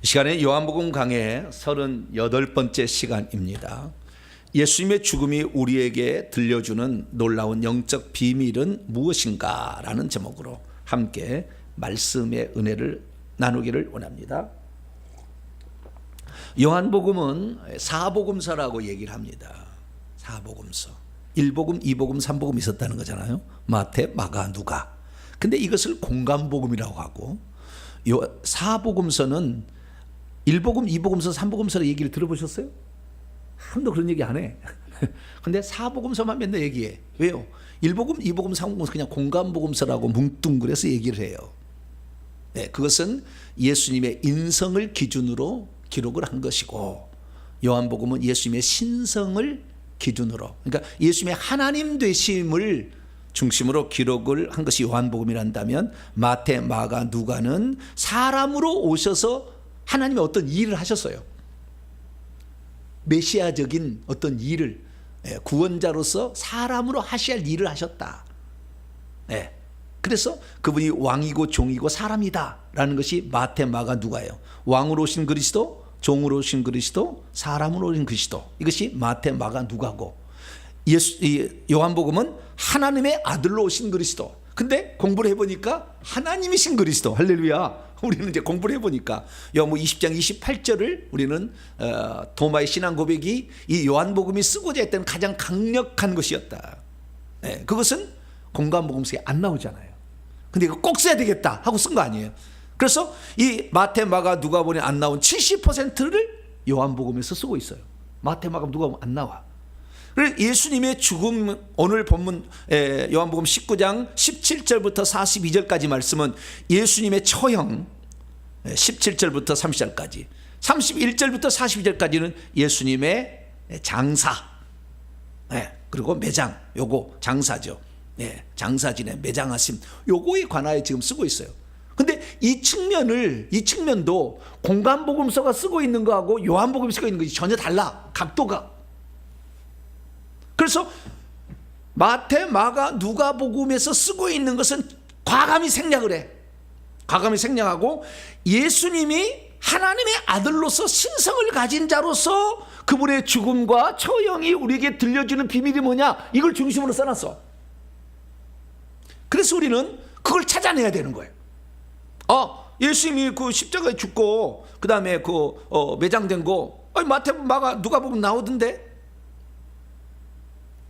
시간에 요한복음 강해 38번째 시간입니다. 예수님의 죽음이 우리에게 들려주는 놀라운 영적 비밀은 무엇인가? 라는 제목으로 함께 말씀의 은혜를 나누기를 원합니다. 요한복음은 사복음서라고 얘기를 합니다. 사복음서. 1복음, 2복음, 3복음 있었다는 거잖아요. 마태, 마가, 누가. 근데 이것을 공감복음이라고 하고, 사복음서는 1복음, 2복음서, 3복음서 얘기를 들어보셨어요? 한 번도 그런 얘기 안 해. 근데 사복음서만 맨날 얘기해. 왜요? 1복음, 2복음, 3복음서 그냥 공감복음서라고 뭉뚱그려서 얘기를 해요. 네, 그것은 예수님의 인성을 기준으로 기록을 한 것이고, 요한복음은 예수님의 신성을 기준으로, 그러니까 예수님의 하나님 되심을 중심으로 기록을 한 것이 요한복음이란다면, 마태, 마가, 누가는 사람으로 오셔서 하나님의 어떤 일을 하셨어요. 메시아적인 어떤 일을, 구원자로서 사람으로 하셔야 할 일을 하셨다. 그래서 그분이 왕이고 종이고 사람이다라는 것이 마태, 마가, 누가예요. 왕으로 오신 그리스도, 종으로 오신 그리스도, 사람으로 오신 그리스도. 이것이 마태, 마가, 누가고, 요한복음은 하나님의 아들로 오신 그리스도. 근데 공부를 해보니까 하나님이신 그리스도. 할렐루야. 우리는 이제 공부를 해보니까 요한복음 20장 28절을 우리는 도마의 신앙 고백이 이 요한복음이 쓰고자 했던 가장 강력한 것이었다. 그것은 공감복음서에 안 나오잖아요. 근데 이거 꼭 써야 되겠다 하고 쓴 거 아니에요. 그래서 이 마태, 마가, 누가복음에 안 나온 70%를 요한복음에서 쓰고 있어요. 마태, 마가, 누가복음 안 나와. 예수님의 죽음, 오늘 본문 요한복음 19장 17절부터 42절까지 말씀은 예수님의 처형, 17절부터 30절까지, 31절부터 42절까지는 예수님의 장사, 그리고 매장, 요거 장사죠. 장사진의 매장하심, 요거에 관하여 지금 쓰고 있어요. 근데 이 측면도 공감복음서가 쓰고 있는 거하고 요한복음이 쓰고 있는 것이 전혀 달라. 각도가. 그래서 마태, 마가, 누가복음에서 쓰고 있는 것은 과감히 생략을 해. 과감히 생략하고 예수님이 하나님의 아들로서 신성을 가진 자로서 그분의 죽음과 처형이 우리에게 들려주는 비밀이 뭐냐? 이걸 중심으로 써놨어. 그래서 우리는 그걸 찾아내야 되는 거예요. 예수님이 그 십자가에 죽고 그 다음에 매장된 거, 마태, 마가, 누가복음 나오던데?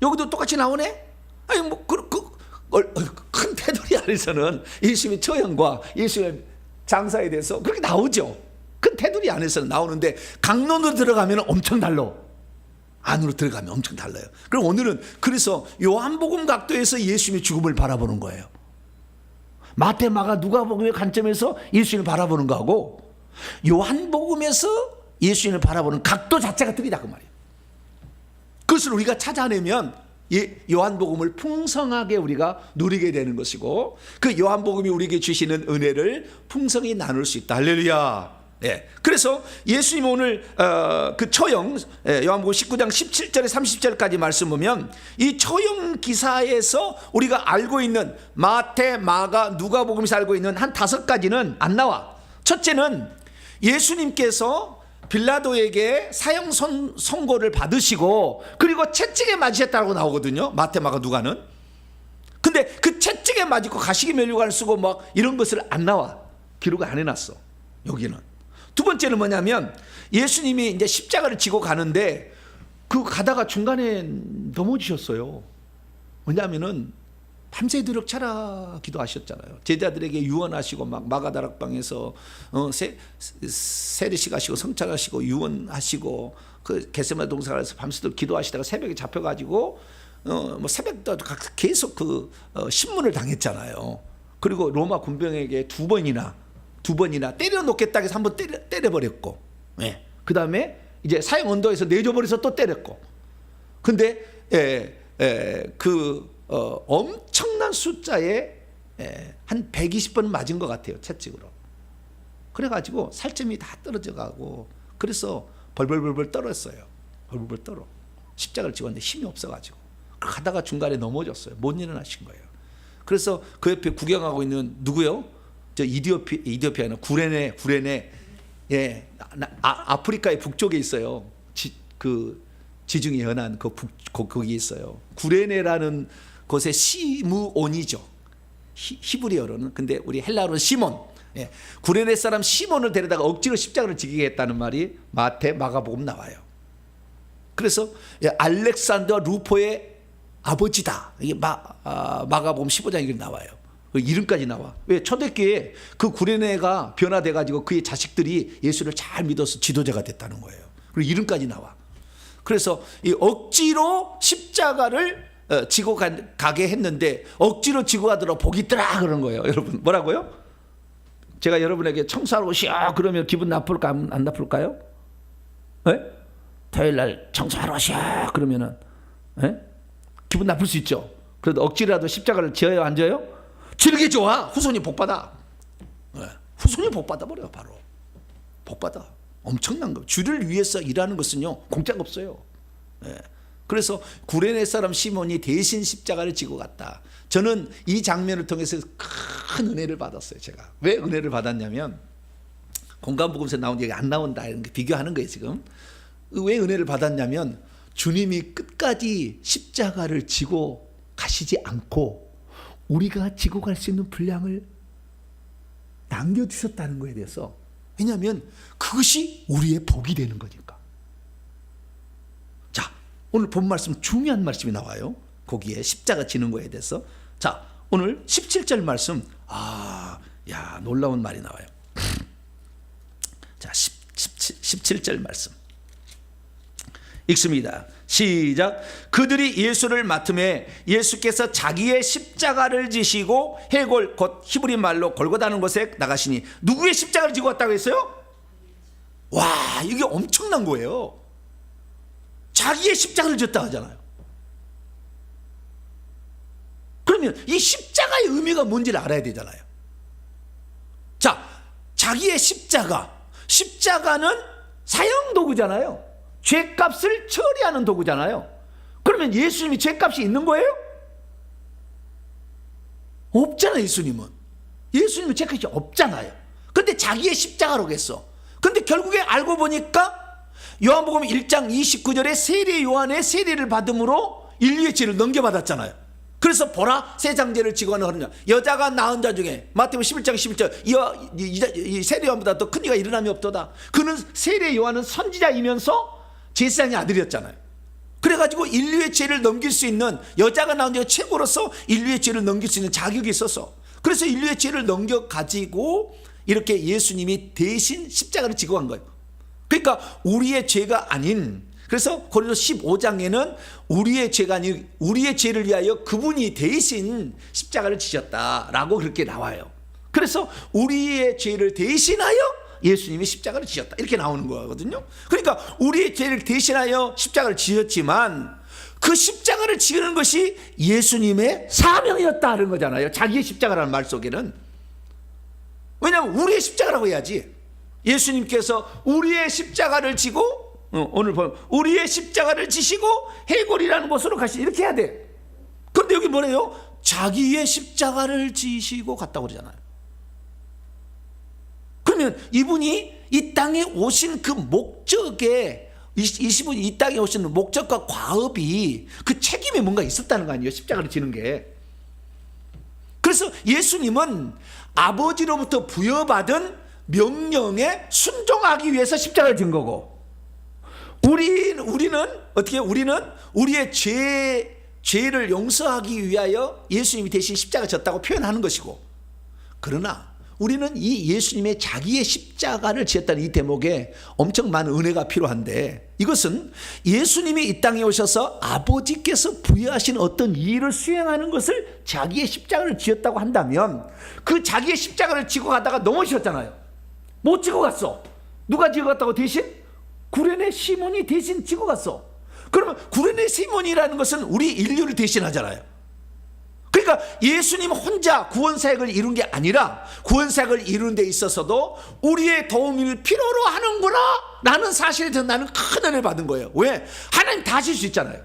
여기도 똑같이 나오네? 큰 테두리 안에서는 예수님의 처형과 예수님의 장사에 대해서 그렇게 나오죠. 큰 테두리 안에서는 나오는데 강론으로 들어가면 엄청 달라. 안으로 들어가면 엄청 달라요. 그럼 오늘은 그래서 요한복음 각도에서 예수님의 죽음을 바라보는 거예요. 마태, 마가, 누가복음의 관점에서 예수님을 바라보는 거하고 요한복음에서 예수님을 바라보는 각도 자체가 틀리다 그 말이에요. 그것을 우리가 찾아내면 요한복음을 풍성하게 우리가 누리게 되는 것이고, 그 요한복음이 우리에게 주시는 은혜를 풍성히 나눌 수 있다. 할렐루야. 그래서 예수님 오늘 그 처형, 요한복음 19장 17절에 30절까지 말씀 보면 이 처형 기사에서 우리가 알고 있는 마태, 마가, 누가복음에서 알고 있는 한 5가지는 안 나와. 첫째는 예수님께서 빌라도에게 사형 선고를 받으시고 그리고 채찍에 맞으셨다고 나오거든요. 마태, 마가, 누가는. 근데 그 채찍에 맞고 가시기 면류관을 쓰고 막 이런 것을 안 나와. 기록을 안 해놨어. 여기는. 두 번째는 뭐냐면 예수님이 이제 십자가를 지고 가는데 그 가다가 중간에 넘어지셨어요. 왜냐하면은 밤새도록 차라 기도하셨잖아요. 제자들에게 유언하시고 막 마가다락방에서 세례식 하시고 성찬하시고 유언하시고 그 겟세마네 동산에서 밤새도록 기도하시다가 새벽에 잡혀가지고 뭐 새벽도 계속 신문을 당했잖아요. 그리고 로마 군병에게 두 번이나 때려놓겠다 해서 한번 때려버렸고, 그 다음에 이제 사형 언도에서 내줘버려서 또 때렸고, 근데 엄청난 숫자에 한 120번 맞은 것 같아요. 채찍으로. 그래가지고 살점이 다 떨어져 가고, 그래서 벌벌벌벌 떨었어요. 벌벌벌 떨어. 십자가를 찍었는데 힘이 없어가지고 가다가 중간에 넘어졌어요. 못 일어나신 거예요. 그래서 그 옆에 구경하고 있는 누구요? 저 이디오피아는 구레네 예, 아프리카의 북쪽에 있어요. 그 지중해 연안 거기 있어요. 구레네라는 곳의 시므온이죠. 히브리어로는. 근데 우리 헬라어로는 시몬. 예, 구레네 사람 시몬을 데려다가 억지로 십자가를 지게 했다는 말이 마태, 마가복음 나와요. 그래서 알렉산더 루포의 아버지다. 이게 마가복음 15장에 이렇게 나와요. 이름까지 나와. 왜? 초대교회에 그 구레네가 변화돼가지고 그의 자식들이 예수를 잘 믿어서 지도자가 됐다는 거예요. 그리고 이름까지 나와. 그래서 이 억지로 십자가를 지고 가게 했는데 억지로 지고 가더라도 복이 있더라 그런 거예요. 여러분 뭐라고요? 제가 여러분에게 청소하러 오시오 그러면 기분 나쁠까 안 나쁠까요? 네? 토요일날 청소하러 오시오 그러면은 네? 기분 나쁠 수 있죠. 그래도 억지라도 십자가를 지어요 안 지어요? 지르게 좋아. 후손이 복받아. 네. 후손이 복받아 버려요. 바로 복받아. 엄청난 거. 주를 위해서 일하는 것은요 공짜가 없어요. 네. 그래서 구레네 사람 시몬이 대신 십자가를 지고 갔다. 저는 이 장면을 통해서 큰 은혜를 받았어요. 제가 왜 은혜를 받았냐면 공간복음에서 나온 얘기 안 나온다 이런 게 비교하는 거예요. 지금 왜 은혜를 받았냐면 주님이 끝까지 십자가를 지고 가시지 않고 우리가 지고 갈 수 있는 분량을 남겨주셨다는 거에 대해서, 왜냐하면 그것이 우리의 복이 되는 거니까. 자, 오늘 본 말씀 중요한 말씀이 나와요. 거기에 십자가 지는 거에 대해서. 자, 오늘 17절 말씀, 놀라운 말이 나와요. 자, 17절 말씀 읽습니다. 시작. 그들이 예수를 맡음에 예수께서 자기의 십자가를 지시고 해골 곧 히브리 말로 골고다는 곳에 나가시니. 누구의 십자가를 지고 왔다고 했어요? 와, 이게 엄청난 거예요. 자기의 십자가를 졌다 하잖아요. 그러면 이 십자가의 의미가 뭔지를 알아야 되잖아요. 자, 자기의 십자가는 사형도구잖아요. 죄값을 처리하는 도구잖아요. 그러면 예수님이 죄값이 있는 거예요? 없잖아요. 예수님은 죄값이 없잖아요. 근데 자기의 십자가로 했어. 근데 결국에 알고 보니까 요한복음 1장 29절에 세례 요한의 세례를 받음으로 인류의 죄를 넘겨받았잖아요. 그래서 보라 세상죄를 지고 가는 어린 자, 여자가 낳은 자 중에 마태복음 11장 11절 이 세례 요한보다 더 큰 이가 일어남이 없도다. 그는 세례 요한은 선지자이면서 제사장의 아들이었잖아요. 그래가지고 인류의 죄를 넘길 수 있는, 여자가 낳은 자가 최고로서 인류의 죄를 넘길 수 있는 자격이 있어서, 그래서 인류의 죄를 넘겨가지고 이렇게 예수님이 대신 십자가를 지고 간 거예요. 그러니까 우리의 죄가 아닌, 그래서 고린도서 15장에는 우리의 죄가 아닌 우리의 죄를 위하여 그분이 대신 십자가를 지셨다라고 그렇게 나와요. 그래서 우리의 죄를 대신하여 예수님이 십자가를 지셨다 이렇게 나오는 거거든요. 그러니까 우리의 죄를 대신하여 십자가를 지었지만 그 십자가를 지는 것이 예수님의 사명이었다는 거잖아요. 자기의 십자가라는 말 속에는. 왜냐하면 우리의 십자가라고 해야지. 예수님께서 우리의 십자가를 지고 오늘 보면 우리의 십자가를 지시고 해골이라는 곳으로 가시, 이렇게 해야 돼. 그런데 여기 뭐래요? 자기의 십자가를 지시고 갔다고 그러잖아요. 그러면 이분이 이 땅에 오신 그 목적에, 이분이 이 땅에 오신 목적과 과업이, 그 책임에 뭔가 있었다는 거 아니에요? 십자가를 지는 게. 그래서 예수님은 아버지로부터 부여받은 명령에 순종하기 위해서 십자가를 진 거고, 우리는 어떻게? 우리는 우리의 죄를 용서하기 위하여 예수님이 대신 십자가 졌다고 표현하는 것이고, 그러나 우리는 이 예수님의 자기의 십자가를 지었다는 이 대목에 엄청 많은 은혜가 필요한데, 이것은 예수님이 이 땅에 오셔서 아버지께서 부여하신 어떤 일을 수행하는 것을 자기의 십자가를 지었다고 한다면, 그 자기의 십자가를 지고 가다가 넘어지셨잖아요. 못 지고 갔어. 누가 지고 갔다고? 대신 구레네 시몬이 대신 지고 갔어. 그러면 구레네 시몬이라는 것은 우리 인류를 대신하잖아요. 그러니까 예수님 혼자 구원사역을 이룬 게 아니라 구원사역을 이루는 데 있어서도 우리의 도움을 필요로 하는구나 라는 사실에 대해서 나는 큰 은혜를 받은 거예요. 왜? 하나님 다 하실 수 있잖아요.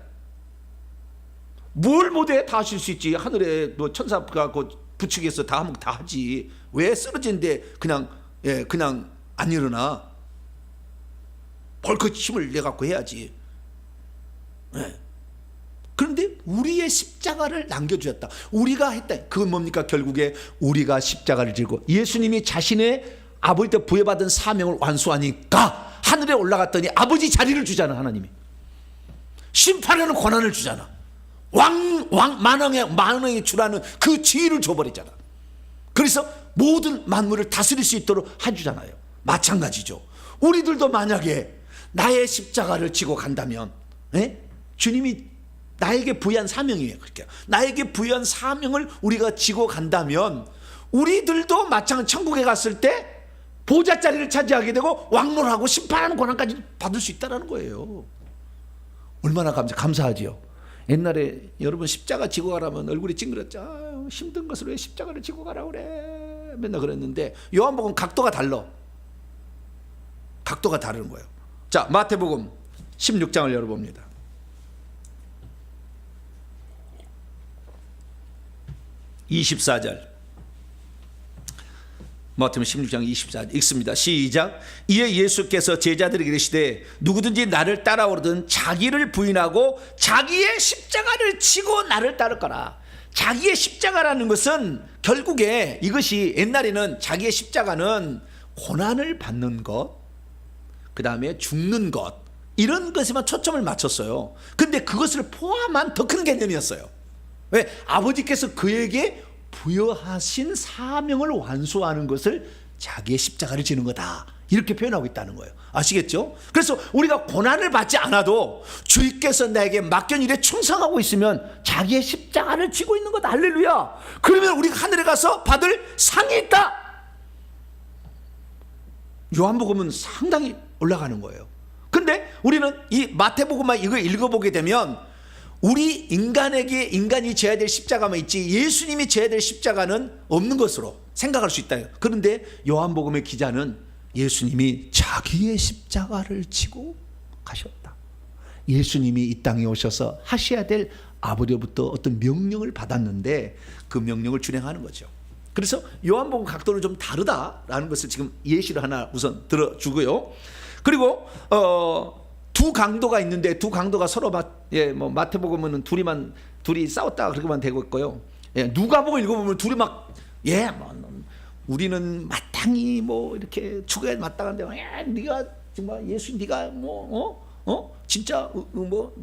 뭘 못해? 다 하실 수 있지. 하늘에 뭐 천사가 부축해서 다 하면 다 하지. 왜 쓰러지는데 그냥 안 일어나? 벌컥 힘을 내 갖고 해야지. 네. 그런데 우리의 십자가를 남겨주셨다. 우리가 했다. 그건 뭡니까? 결국에 우리가 십자가를 지고 예수님이 자신의 아버지 때 부여받은 사명을 완수하니까 하늘에 올라갔더니 아버지 자리를 주잖아. 하나님이 심판하는 권한을 주잖아. 만왕의 주라는 그 지위를 줘버리잖아. 그래서 모든 만물을 다스릴 수 있도록 해주잖아요. 마찬가지죠. 우리들도 만약에 나의 십자가를 지고 간다면, 주님이 나에게 부여한 사명이에요. 그렇게 나에게 부여한 사명을 우리가 지고 간다면 우리들도 마찬가지 천국에 갔을 때 보좌 자리를 차지하게 되고 왕노하고 심판하는 권한까지 받을 수 있다는 거예요. 얼마나 감사하지요. 옛날에 여러분 십자가 지고 가라면 얼굴이 찡그렸죠. 힘든 것을 왜 십자가를 지고 가라 그래. 맨날 그랬는데 요한복음 각도가 달라. 각도가 다른 거예요. 자, 마태복음 16장을 열어봅니다. 24절. 마태복음 16장 24절 읽습니다. 시작. 이에 예수께서 제자들에게 이르시되 누구든지 나를 따라오려든 자기를 부인하고 자기의 십자가를 지고 나를 따를 거라. 자기의 십자가라는 것은 결국에 이것이 옛날에는 자기의 십자가는 고난을 받는 것, 그 다음에 죽는 것, 이런 것에만 초점을 맞췄어요. 근데 그것을 포함한 더 큰 개념이었어요. 왜? 아버지께서 그에게 부여하신 사명을 완수하는 것을 자기의 십자가를 지는 거다, 이렇게 표현하고 있다는 거예요. 아시겠죠? 그래서 우리가 고난을 받지 않아도 주께서 나에게 맡긴 일에 충성하고 있으면 자기의 십자가를 지고 있는 거다. 할렐루야. 그러면 우리가 하늘에 가서 받을 상이 있다. 요한복음은 상당히 올라가는 거예요. 근데 우리는 이 마태복음만 이거 읽어보게 되면 우리 인간이 져야 될 십자가만 있지 예수님이 져야 될 십자가는 없는 것으로 생각할 수 있다. 그런데 요한복음의 기자는 예수님이 자기의 십자가를 지고 가셨다. 예수님이 이 땅에 오셔서 하셔야 될 아버지로부터 어떤 명령을 받았는데 그 명령을 준행하는 거죠. 그래서 요한복음 각도는 좀 다르다라는 것을 지금 예시를 하나 우선 들어주고요. 그리고 두 강도가 있는데 두 강도가 서로 마태복음은 둘이 싸웠다 그렇게만 되고 있고요. 누가복음 읽어보면 둘이 우리는 마땅히 이렇게 죽어야 마땅한데 네가 정말 예수 네가 진짜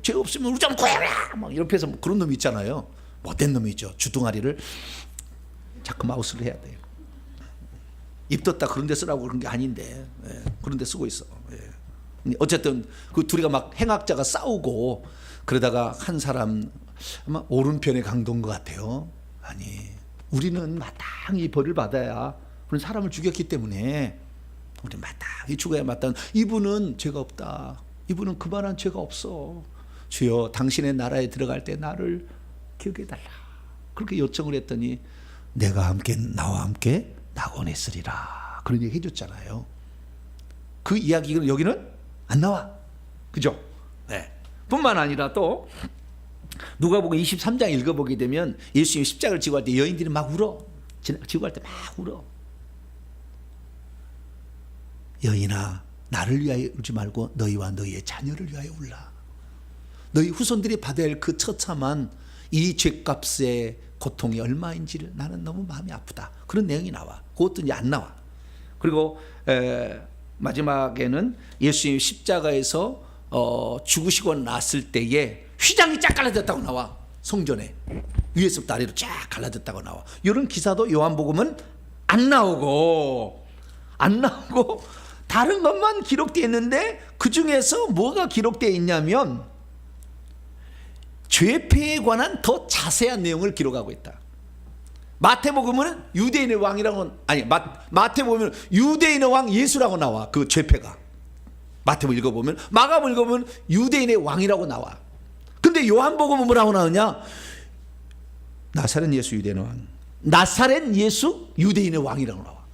죄 없으면 우리 좀 구해라 이렇게 해서 그런 놈이 있잖아요. 못된 놈이죠. 주둥아리를 자꾸 마우스를 해야 돼요. 입 떴다 그런 데 쓰라고 그런 게 아닌데 그런 데 쓰고 있어. 어쨌든 그 둘이가 막 행악자가 싸우고 그러다가 한 사람 아마 오른편의 강도인 것 같아요. 아니 우리는 마땅히 벌을 받아야 그런 사람을 죽였기 때문에 우리 마땅히 죽어야 마땅. 이분은 죄가 없다. 이분은 그만한 죄가 없어. 주여 당신의 나라에 들어갈 때 나를 기억해 달라. 그렇게 요청을 했더니 나와 함께 낙원에 있으리라 그런 얘기 해줬잖아요. 그 이야기는 여기는 안 나와. 그죠? 네. 뿐만 아니라 또 누가복음 23장 읽어보게 되면 예수님이 십자가를 지고 할 때 여인들이 막 울어. 지고 할 때 막 울어. 여인아 나를 위하여 울지 말고 너희와 너희의 자녀를 위하여 울라. 너희 후손들이 받아야 할 그 처참한 이 죄값의 고통이 얼마인지를 나는 너무 마음이 아프다. 그런 내용이 나와. 그것도 이제 안 나와. 그리고 마지막에는 예수님이 십자가에서 죽으시고 났을 때에 휘장이 쫙 갈라졌다고 나와. 성전에 위에서부터 아래로 쫙 갈라졌다고 나와. 이런 기사도 요한복음은 안 나오고 다른 것만 기록되어 있는데 그 중에서 뭐가 기록되어 있냐면 죄패에 관한 더 자세한 내용을 기록하고 있다. 마태복음은 유대인의 왕이라고 마태복음은 유대인의 왕 예수라고 나와. 그 죄패가 마태복음 읽어보면, 마가복음 읽어보면 유대인의 왕이라고 나와. 근데 요한복음은 뭐라고 나오냐? 나사렛 예수 유대인의 왕, 나사렛 예수 유대인의 왕이라고 나와.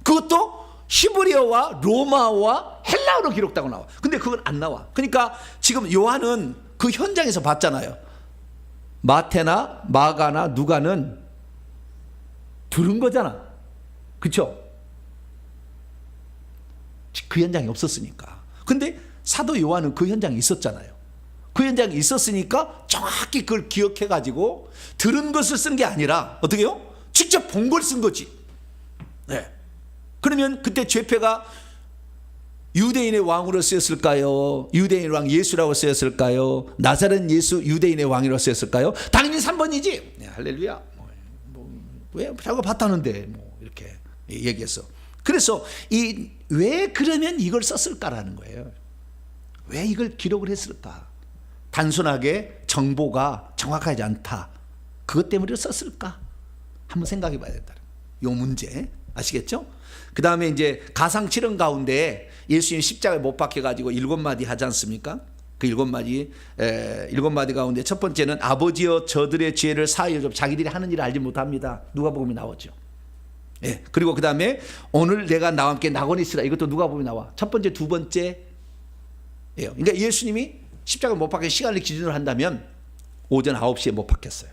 그것도 히브리어와 로마어와 헬라어로 기록되고 나와. 근데 그건 안 나와. 그러니까 지금 요한은 그 현장에서 봤잖아요. 마태나 마가나 누가는 들은 거잖아. 그렇죠? 그 현장이 없었으니까. 근데 사도 요한은 그 현장에 있었잖아요. 그 현장에 있었으니까 정확히 그걸 기억해가지고 들은 것을 쓴 게 아니라 어떻게 해요? 직접 본 걸 쓴 거지. 네. 그러면 그때 죄패가 유대인의 왕으로 쓰였을까요? 유대인의 왕 예수라고 쓰였을까요? 나사렛 예수 유대인의 왕이라고 쓰였을까요? 당연히 3번이지. 네, 할렐루야. 왜 자꾸 봤다는데 이렇게 얘기했어. 그래서 왜 그러면 이걸 썼을까라는 거예요. 왜 이걸 기록을 했을까? 단순하게 정보가 정확하지 않다. 그것 때문에 썼을까? 한번 생각해 봐야 된다. 이 문제 아시겠죠? 그 다음에 이제 가상 7원 가운데 예수님 십자가에 못 박혀가지고 7마디 하지 않습니까? 그 7마디 가운데 첫 번째는 아버지여 저들의 죄를 사하여 좀 자기들이 하는 일을 알지 못합니다. 누가복음이 나오죠. 예. 그리고 그 다음에 오늘 내가 나와 함께 낙원에 있으라. 이것도 누가복음이 나와. 첫 번째, 두 번째예요. 그러니까 예수님이 십자가에 못 박혀 시간을 기준으로 한다면 오전 9시에 못 박혔어요.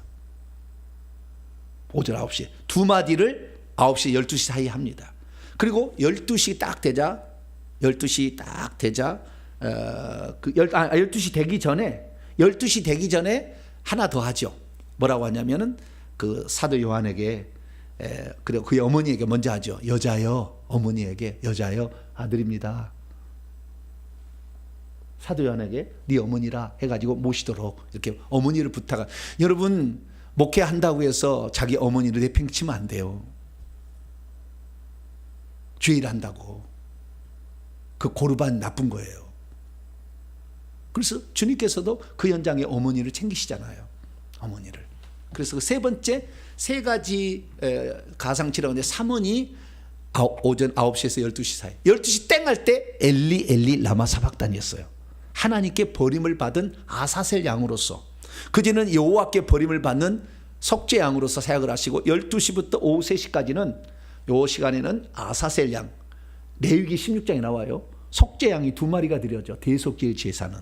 오전 9시에. 두 마디를 9시, 12시 사이에 합니다. 그리고 12시 딱 되자 12시 되기 전에 하나 더 하죠. 뭐라고 하냐면은 그 사도 요한에게 그리고 그의 어머니에게 먼저 하죠. 여자여, 어머니에게 여자여 아들입니다. 사도 요한에게 네 어머니라 해가지고 모시도록 이렇게 어머니를 부탁한. 여러분 목회한다고 해서 자기 어머니를 내팽치면 안 돼요. 죄를 한다고. 그 고르반 나쁜 거예요. 그래서 주님께서도 그 현장에 어머니를 챙기시잖아요. 어머니를. 그래서 그 세 번째 세 가지 가상치라고 하는데 3원이 오전 9시에서 12시 사이. 12시 땡 할 때 엘리 엘리 라마 사박단이었어요. 하나님께 버림을 받은 아사셀 양으로서, 그제는 여호와께 버림을 받는 속죄 양으로서 사역을 하시고 12시부터 오후 3시까지는 요 시간에는 아사셀 양, 레위기 16장에 나와요. 속죄 양이 2마리가 드려져. 대속죄의 제사는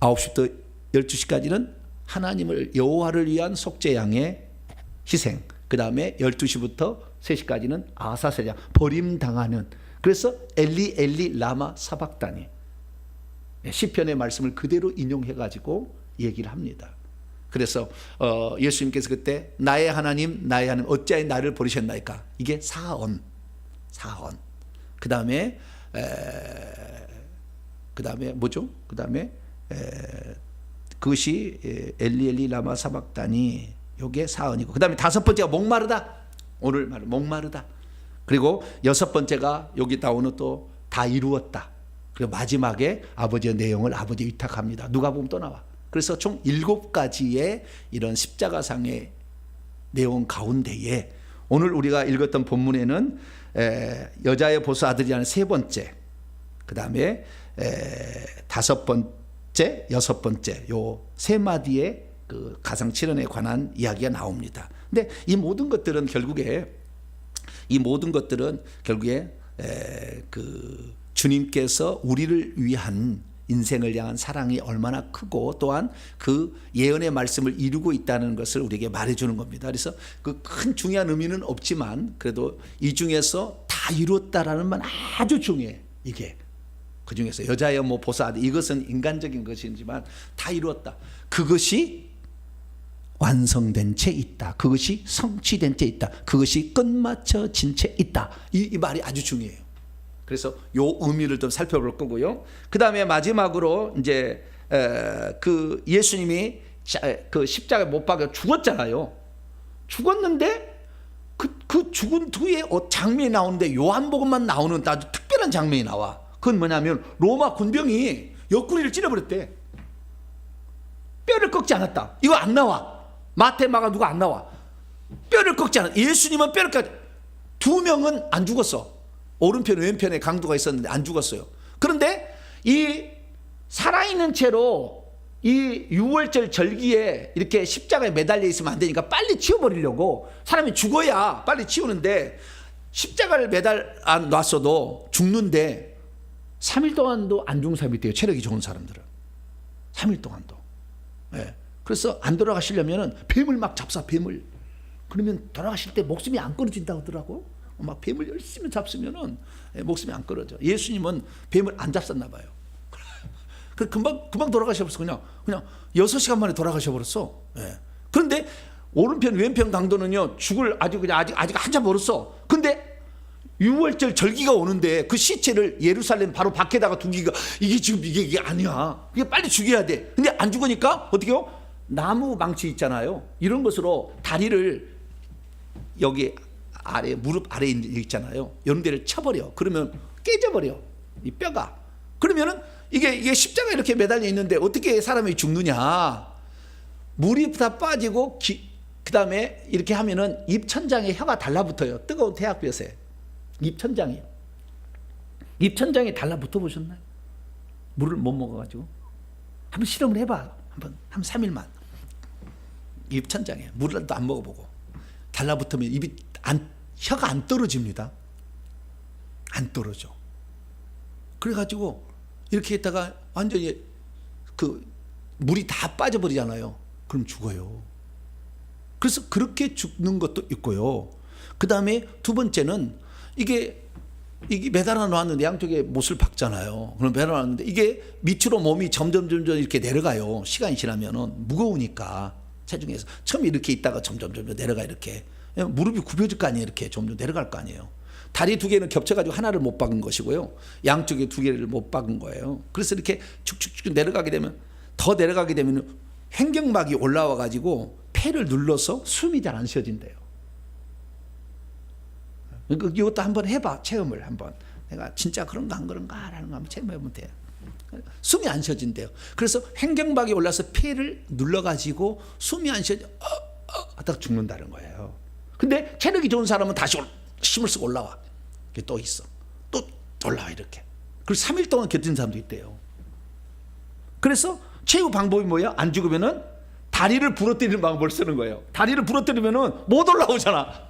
9시부터 12시까지는 하나님을 여호와를 위한 속죄 양의 희생. 그 다음에 12시부터 3시까지는 아사셀 양, 버림당하는. 그래서 엘리 엘리 라마 사박다니, 시편의 말씀을 그대로 인용해가지고 얘기를 합니다. 그래서 예수님께서 그때 나의 하나님 어찌하여 나를 버리셨나이까. 이게 사언. 그 다음에 뭐죠? 그 다음에 그것이 엘리 엘리 라마 사박다니, 요게 사언이고, 그 다음에 다섯 번째가 목마르다. 오늘 말 목마르다. 그리고 여섯 번째가 여기 나오는 또 다 이루었다. 그리고 마지막에 아버지의 내용을 아버지에 위탁합니다. 누가복음 또 나와. 그래서 총 7가지의 이런 십자가상의 내용 가운데에 오늘 우리가 읽었던 본문에는 여자의 보스 아들이라는 세 번째, 그 다음에 다섯 번째, 여섯 번째, 요 세 마디의 그 가상칠언에 관한 이야기가 나옵니다. 근데 이 모든 것들은 결국에 그 주님께서 우리를 위한 인생을 향한 사랑이 얼마나 크고 또한 그 예언의 말씀을 이루고 있다는 것을 우리에게 말해주는 겁니다. 그래서 그 큰 중요한 의미는 없지만 그래도 이 중에서 다 이루었다라는 말 아주 중요해. 이게 그 중에서 여자여 뭐 보사하되, 이것은 인간적인 것이지만 다 이루었다. 그것이 완성된 채 있다. 그것이 성취된 채 있다. 그것이 끝마쳐진 채 있다. 이 말이 아주 중요해요. 그래서 요 의미를 좀 살펴볼 거고요. 그 다음에 마지막으로 이제 그 예수님이 그 십자가에 못 박혀 죽었잖아요. 죽었는데 그 죽은 뒤에 장면이 나오는데 요한복음만 나오는 아주 특별한 장면이 나와. 그건 뭐냐면 로마 군병이 옆구리를 찔러버렸대. 뼈를 꺾지 않았다. 이거 안 나와. 마태, 마가 누가 안 나와. 뼈를 꺾지 않았다. 예수님은 뼈를 꺾지. 2명은 안 죽었어. 오른편 왼편에 강도가 있었는데 안 죽었어요. 그런데 이 살아있는 채로 이 유월절 절기에 이렇게 십자가에 매달려 있으면 안 되니까 빨리 치워버리려고, 사람이 죽어야 빨리 치우는데 십자가를 매달 안 놨어도 죽는데 3일 동안도 안 죽은 사람이 있대요. 체력이 좋은 사람들은 3일 동안도. 네. 그래서 안 돌아가시려면 뱀을 막 잡사. 뱀을. 그러면 돌아가실 때 목숨이 안 끊어진다고 하더라고. 막 뱀을 열심히 잡으면은 목숨이 안 끊어져. 예수님은 뱀을 안 잡았나 봐요. 그 금방 돌아가셔버렸어. 그냥 6시간 만에 돌아가셔버렸어. 예. 그런데 오른편 왼편 강도는요 죽을 아직 한참 멀었어. 근데 6월절 절기가 오는데 그 시체를 예루살렘 바로 밖에다가 두기가 이게 지금 이게 아니야. 이게 빨리 죽여야 돼. 근데 안 죽으니까 어떻게요? 나무 망치 있잖아요. 이런 것으로 다리를 여기 아래 무릎 아래에 있잖아요. 이런 데를 쳐버려. 그러면 깨져버려. 이 뼈가. 그러면은 이게 십자가 이렇게 매달려 있는데 어떻게 사람이 죽느냐? 물이 다 빠지고 그 다음에 이렇게 하면은 입천장에 혀가 달라붙어요. 뜨거운 태양볕에. 입천장이요. 입천장에 달라붙어 보셨나요? 물을 못 먹어가지고. 한번 실험을 해봐. 한 3일만. 입천장에 물을 안 먹어보고 달라붙으면 혀가 안 떨어집니다. 안 떨어져. 그래가지고 이렇게 했다가 완전히 그 물이 다 빠져버리잖아요. 그럼 죽어요. 그래서 그렇게 죽는 것도 있고요. 그 다음에 두 번째는 이게 매달아 놨는데 양쪽에 못을 박잖아요. 그럼 매달아 놨는데 이게 밑으로 몸이 점점 이렇게 내려가요. 시간이 지나면은 무거우니까 체중에서 처음에 이렇게 있다가 점점 내려가 이렇게 무릎이 굽혀질 거 아니에요. 이렇게 점점 내려갈 거 아니에요. 다리 두 개는 겹쳐가지고 하나를 못 박은 것이고요. 양쪽에 두 개를 못 박은 거예요. 그래서 이렇게 축축축 내려가게 되면 더 내려가게 되면 횡격막이 올라와 가지고 폐를 눌러서 숨이 잘 안 쉬어진대요. 그러니까 이것도 한번 해봐. 체험을 한번. 내가 진짜 그런가 안 그런가라는 거 한번 체험해보면 돼요. 숨이 안 쉬어진대요. 그래서 횡격막이 올라서 폐를 눌러가지고 숨이 안 쉬어져 하다가 죽는다는 거예요. 근데 체력이 좋은 사람은 다시 힘을 쓰고 올라와. 또 있어. 또 올라와 이렇게. 그리고 3일 동안 견딘 사람도 있대요. 그래서 최후 방법이 뭐예요? 안 죽으면은 다리를 부러뜨리는 방법을 쓰는 거예요. 다리를 부러뜨리면은 못 올라오잖아.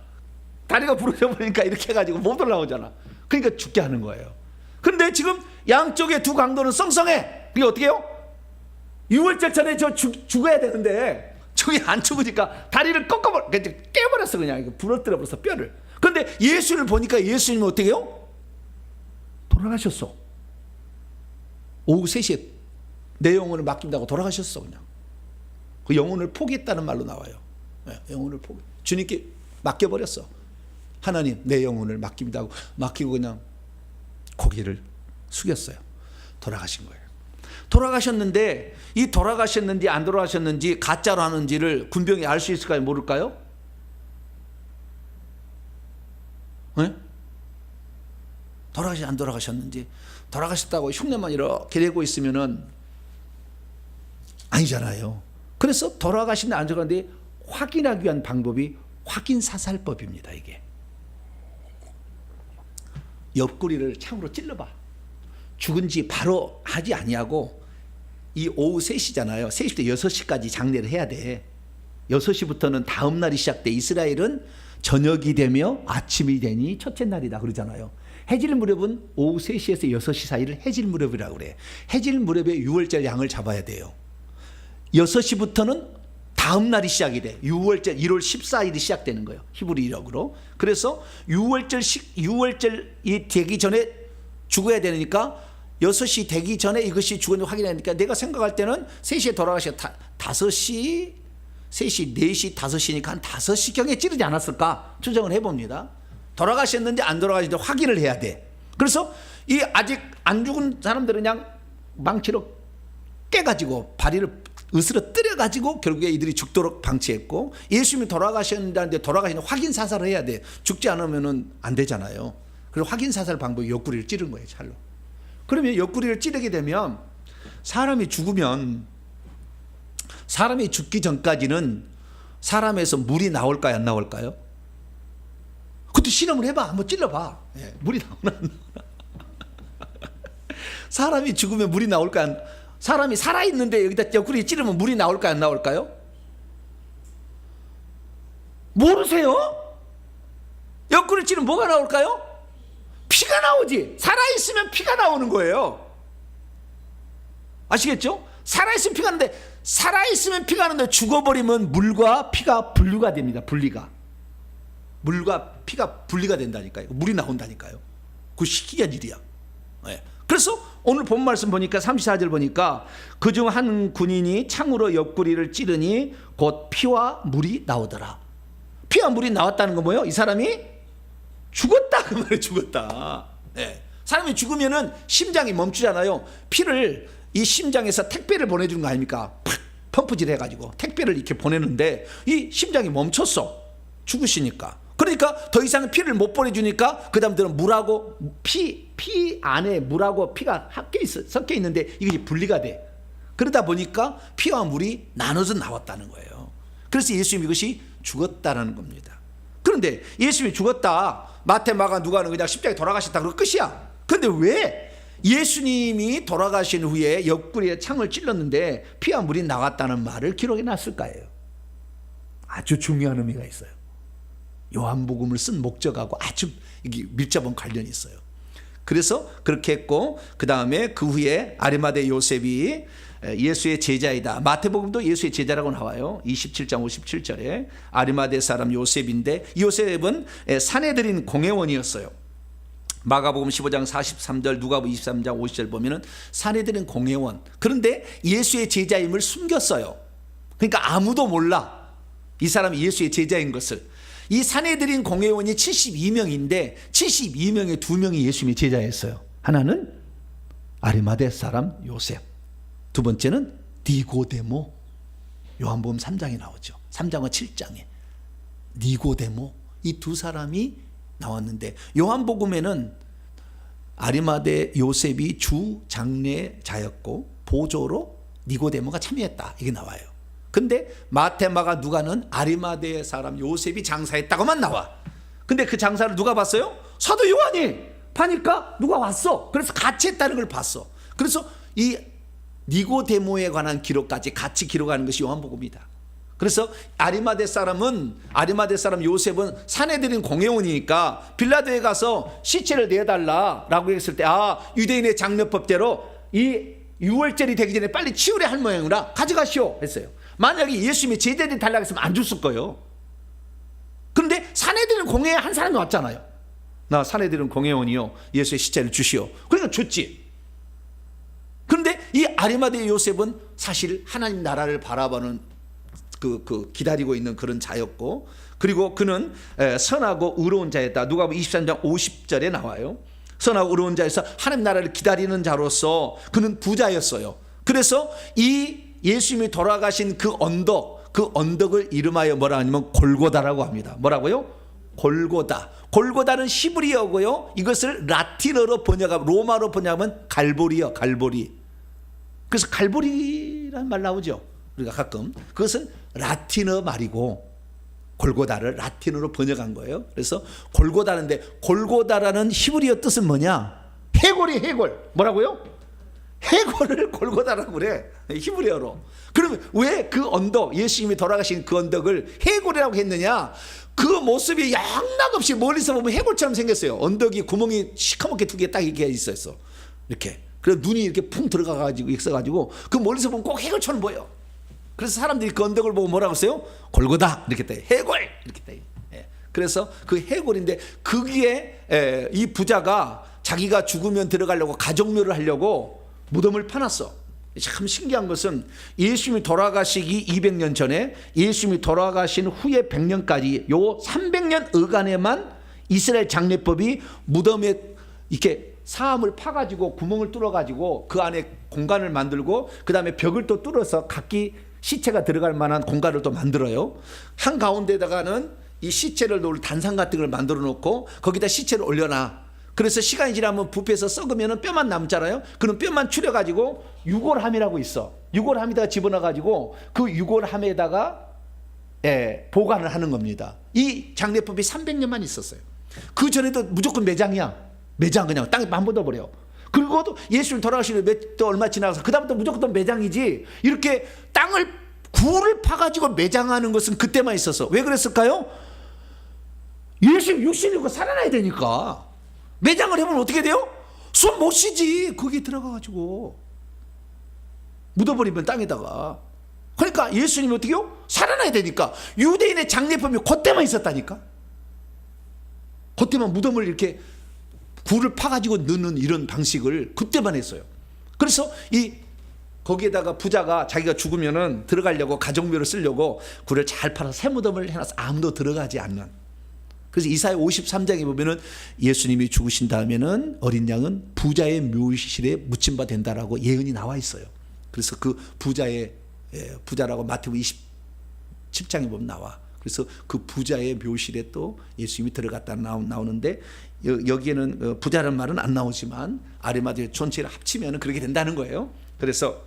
다리가 부러져 버리니까 이렇게 해가지고 못 올라오잖아. 그러니까 죽게 하는 거예요. 그런데 지금 양쪽의 두 강도는 썽썽해. 그게 어떻게 해요? 6월절 전에 죽어야 되는데 저기 안 죽으니까 다리를 깨버렸어. 그냥 부러뜨려 버렸어 뼈를. 그런데 예수를 보니까 예수님은 어떻게 해요? 돌아가셨어. 오후 3시에 내 영혼을 맡긴다고 돌아가셨어. 그냥 그 영혼을 포기했다는 말로 나와요. 네, 영혼을 주님께 맡겨버렸어. 하나님 내 영혼을 맡깁니다. 맡기고 그냥 고개를 숙였어요. 돌아가신 거예요. 돌아가셨는데 이 돌아가셨는지 안 돌아가셨는지 가짜로 하는지를 군병이 알 수 있을까요? 모를까요? 네? 돌아가시 안 돌아가셨는지. 돌아가셨다고 흉내만 이렇게 내고 있으면은 아니잖아요. 그래서 돌아가신다 안 돌아가는데 확인하기 위한 방법이 확인사살법입니다. 이게 옆구리를 창으로 찔러봐. 죽은지 바로 하지 아니하고 이 오후 3시잖아요. 3시부터 6시까지 장례를 해야 돼. 6시부터는 다음 날이 시작돼. 이스라엘은 저녁이 되며 아침이 되니 첫째 날이다 그러잖아요. 해질 무렵은 오후 3시에서 6시 사이를 해질 무렵이라고 그래. 해질 무렵에 6월절 양을 잡아야 돼요. 6시부터는 다음 날이 시작이 돼. 6월절 1월 14일이 시작되는 거예요. 히브리 이력으로. 그래서 6월절이 되기 전에 죽어야 되니까 6시 되기 전에 이것이 죽었는지 확인하니까 내가 생각할 때는 3시에 돌아가셔 5시, 3시, 4시, 5시니까 한 5시경에 찌르지 않았을까 추정을 해봅니다. 돌아가셨는지 안 돌아가셨는지 확인을 해야 돼. 그래서 이 아직 안 죽은 사람들은 그냥 망치로 깨가지고 바리를 으스러뜨려가지고 결국에 이들이 죽도록 방치했고, 예수님이 돌아가셨는데 돌아가시는 확인 사살을 해야 돼. 죽지 않으면 안 되잖아요. 그래서 확인 사살 방법이 옆구리를 찌른 거예요, 찰로. 그러면 옆구리를 찌르게 되면 사람이 죽으면, 사람이 죽기 전까지는 사람에서 물이 나올까요, 안 나올까요? 그것도 실험을 해봐. 한번 찔러봐. 예, 물이 나오나 안 나오나. 사람이 죽으면 물이 나올까요? 사람이 살아있는데 여기다 옆구리 찌르면 물이 나올까요, 안 나올까요? 모르세요? 옆구리 찌르면 뭐가 나올까요? 피가 나오지. 살아있으면 피가 나오는 거예요. 아시겠죠? 살아있으면 피가 나는데, 살아있으면 피가 나는데 죽어버리면 물과 피가 분리가 됩니다. 분리가. 물과 피가 분리가 된다니까요. 물이 나온다니까요. 그 신기한 일이야. 네. 그래서 오늘 본 말씀 보니까 34절 보니까 그중 한 군인이 창으로 옆구리를 찌르니 곧 피와 물이 나오더라. 피와 물이 나왔다는 건 뭐예요? 이 사람이 죽었다 그 말이에요. 죽었다. 네. 사람이 죽으면은 심장이 멈추잖아요. 피를 이 심장에서 택배를 보내주는 거 아닙니까? 팍 펌프질 해가지고 택배를 이렇게 보내는데 이 심장이 멈췄어. 죽으시니까. 그러니까 더 이상 피를 못 보내주니까 그 다음들은 물하고 피 안에 물하고 피가 섞여 있는데 이것이 분리가 돼. 그러다 보니까 피와 물이 나눠서 나왔다는 거예요. 그래서 예수님이 이것이 죽었다라는 겁니다. 그런데 예수님이 죽었다, 마태, 마가, 누가는 그냥 십자가에 돌아가셨다 그러고 끝이야. 그런데 왜 예수님이 돌아가신 후에 옆구리에 창을 찔렀는데 피와 물이 나왔다는 말을 기록해 놨을까요? 아주 중요한 의미가 있어요. 요한복음을 쓴 목적하고 아주 밀접한 관련이 있어요. 그래서 그렇게 했고, 그 다음에 그 후에 아리마대 요셉이 예수의 제자이다. 마태복음도 예수의 제자라고 나와요. 27장 57절에 아리마대 사람 요셉인데, 요셉은 산헤드린 공회원이었어요. 마가복음 15장 43절, 누가복음 23장 50절 보면은 산헤드린 공회원. 그런데 예수의 제자임을 숨겼어요. 그러니까 아무도 몰라, 이 사람이 예수의 제자인 것을. 이 산헤드린 공회원이 72명인데 72명의 2명이 예수님의 제자였어요. 하나는 아리마대 사람 요셉, 두 번째는 니고데모. 요한복음 3장에 나오죠. 3장과 7장에 니고데모, 이 두 사람이 나왔는데, 요한복음에는 아리마대 요셉이 주 장례자였고 보조로 니고데모가 참여했다 이게 나와요. 근데 마태, 마가, 누가는 아리마대 사람 요셉이 장사했다고만 나와. 근데 그 장사를 누가 봤어요? 사도 요한이 파니까 누가 왔어. 그래서 같이 했다는 걸 봤어. 그래서 이 니고데모에 관한 기록까지 같이 기록하는 것이 요한복음이다. 그래서 아리마대 사람 요셉은 산헤드린 공회원이니까 빌라도에 가서 시체를 내달라라고 했을 때, 유대인의 장례법대로 이 6월절이 되기 전에 빨리 치우려 할 모양이라 가져가시오 했어요. 만약에 예수님이 제자들이 달라고 했으면 안 줬을 거예요. 그런데 산헤드린 공회에 한 사람이 왔잖아요. 나 산헤드린 공회원이요, 예수의 시체를 주시오. 그러니까 줬지. 그런데 이 아리마대 요셉은 사실 하나님 나라를 바라보는 기다리고 있는 그런 자였고, 그리고 그는 선하고 의로운 자였다. 누가복음 23장 50절에 나와요. 선하고 의로운 자에서 하나님 나라를 기다리는 자로서 그는 부자였어요. 그래서 이 예수님이 돌아가신 그 언덕을 이름하여 뭐라 하냐면 골고다라고 합니다. 뭐라고요? 골고다. 골고다는 히브리어고요. 이것을 라틴어로 로마로 번역하면 갈보리요. 갈보리. 그래서 갈보리라는 말 나오죠. 우리가 가끔. 그것은 라틴어 말이고 골고다를 라틴어로 번역한 거예요. 그래서 골고다인데, 골고다라는 히브리어 뜻은 뭐냐? 해골. 뭐라고요? 해골을 골고다라고 그래, 히브리어로. 그러면 왜 그 언덕, 예수님이 돌아가신 그 언덕을 해골이라고 했느냐? 그 모습이 양락없이 멀리서 보면 해골처럼 생겼어요. 언덕이 구멍이 시커멓게 두 개 딱 이렇게 있었어. 이렇게. 그래서 눈이 이렇게 풍 들어가가지고 있어가지고 그 멀리서 보면 꼭 해골처럼 보여. 그래서 사람들이 그 언덕을 보고 뭐라고 했어요? 골고다 이렇게 돼. 해골 이렇게 돼. 그래서 그 해골인데, 거기에 이 부자가 자기가 죽으면 들어가려고 가족묘를 하려고 무덤을 파놨어. 참 신기한 것은 예수님이 돌아가시기 200년 전에, 예수님이 돌아가신 후에 100년까지 요 300년 어간에만 이스라엘 장례법이 무덤에 이렇게 사암을 파가지고 구멍을 뚫어가지고 그 안에 공간을 만들고, 그 다음에 벽을 또 뚫어서 각기 시체가 들어갈 만한 공간을 또 만들어요. 한 가운데다가는 이 시체를 놓을 단상 같은 걸 만들어 놓고 거기다 시체를 올려놔. 그래서 시간이 지나면 부패해서 썩으면 뼈만 남잖아요. 그럼 뼈만 추려가지고 유골함이라고 있어. 유골함에다가 집어넣어가지고 그 유골함에다가 보관을 하는 겁니다. 이 장례법이 300년만 있었어요. 그 전에도 무조건 매장이야. 매장 그냥 땅에 한 번 더 버려. 그리고 또 예수님 돌아가시는 또 얼마 지나서 그 다음부터 무조건 또 매장이지. 이렇게 굴을 파가지고 매장하는 것은 그때만 있었어. 왜 그랬을까요? 예수님 육신이고 살아나야 되니까. 매장을 해보면 어떻게 돼요? 숨 못 쉬지. 거기 들어가가지고 묻어버리면 땅에다가. 그러니까 예수님이 어떻게 해요? 살아나야 되니까. 유대인의 장례법이 그때만 있었다니까. 그때만 무덤을 이렇게 굴을 파가지고 넣는 이런 방식을 그때만 했어요. 그래서 거기에다가 부자가 자기가 죽으면은 들어가려고 가정묘를 쓰려고 굴을 잘 팔아서 새무덤을 해놔서 아무도 들어가지 않는. 그래서 이사야 53장에 보면은 예수님이 죽으신 다음에는 어린 양은 부자의 묘실에 묻힌 바 된다라고 예언이 나와 있어요. 그래서 그 부자라고 마태복음 27장에 보면 나와. 그래서 그 부자의 묘실에 또 예수님이 들어갔다 나오는데, 여기에는 부자라는 말은 안 나오지만 아리마대 전체를 합치면 그렇게 된다는 거예요. 그래서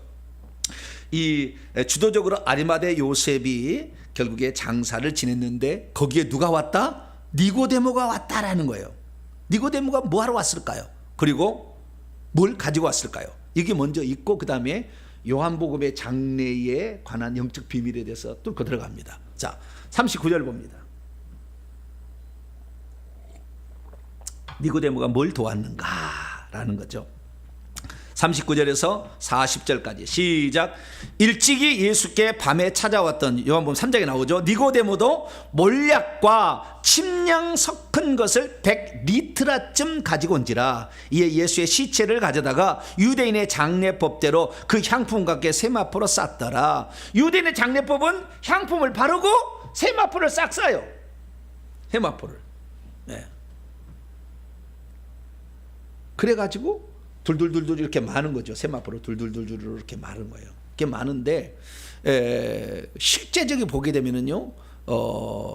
이 주도적으로 아리마대 요셉이 결국에 장사를 지냈는데 거기에 누가 왔다? 니고데모가 왔다라는 거예요. 니고데모가 뭐 하러 왔을까요? 그리고 뭘 가지고 왔을까요? 이게 먼저 있고 그 다음에 요한복음의 장래에 관한 영적 비밀에 대해서 뚫고 들어갑니다. 자, 39절 봅니다. 니고데모가 뭘 도왔는가라는 거죠. 39절에서 40절까지 시작. 일찍이 예수께 밤에 찾아왔던, 요한복음 3장에 나오죠. 니고데모도 몰약과 침량 섞은 것을 100리트라쯤 가지고 온지라. 이에 예수의 시체를 가져다가 유대인의 장례법대로 그 향품과 함께 세마포로 쌌더라. 유대인의 장례법은 향품을 바르고 세마포를 싹 싸요. 세마포를. 네. 그래가지고 둘둘둘둘 이렇게 많은 거죠. 세마포로 둘둘둘둘 이렇게 많은 거예요. 이렇게 많은데 실제적으로 보게 되면은요,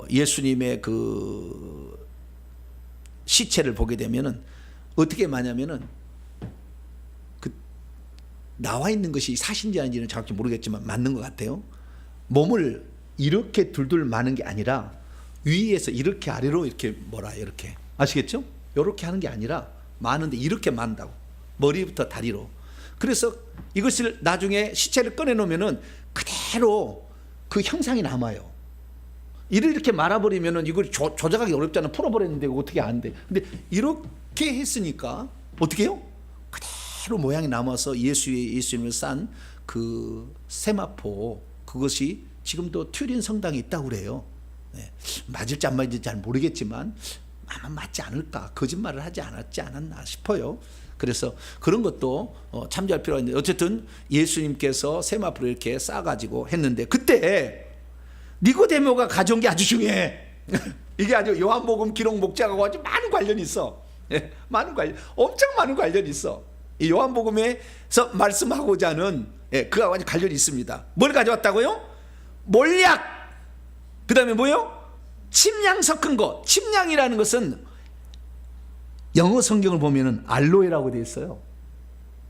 예수님의 그 시체를 보게 되면은 어떻게 많냐면은 그 나와 있는 것이 사실인지 아닌지는 정확히 모르겠지만 맞는 것 같아요. 몸을 이렇게 둘둘 많은 게 아니라 위에서 이렇게 아래로 이렇게 이렇게 아시겠죠? 이렇게 하는 게 아니라 많은데 이렇게 많다고. 머리부터 다리로. 그래서 이것을 나중에 시체를 꺼내놓으면은 그대로 그 형상이 남아요. 이렇게 말아버리면은 이걸 조작하기 어렵잖아. 풀어버렸는데 어떻게 안 돼. 근데 이렇게 했으니까 어떻게 해요? 그대로 모양이 남아서 예수님을 싼 그 세마포, 그것이 지금도 튜린 성당에 있다고 그래요. 네. 맞을지 안 맞을지 잘 모르겠지만 아마 맞지 않을까, 거짓말을 하지 않았나 싶어요. 그래서 그런 것도 참조할 필요가 있는데, 어쨌든 예수님께서 세마포를 이렇게 싸가지고 했는데, 그때 니고데모가 가져온 게 아주 중요해. 이게 아주 요한복음 기록 목적하고 아주 많은 관련이 있어. 엄청 많은 관련이 있어. 이 요한복음에서 말씀하고자 하는 그와 아주 관련이 있습니다. 뭘 가져왔다고요? 몰약. 그 다음에 뭐요? 침량 섞은 거. 침량이라는 것은 영어 성경을 보면은 알로에라고 되어 있어요.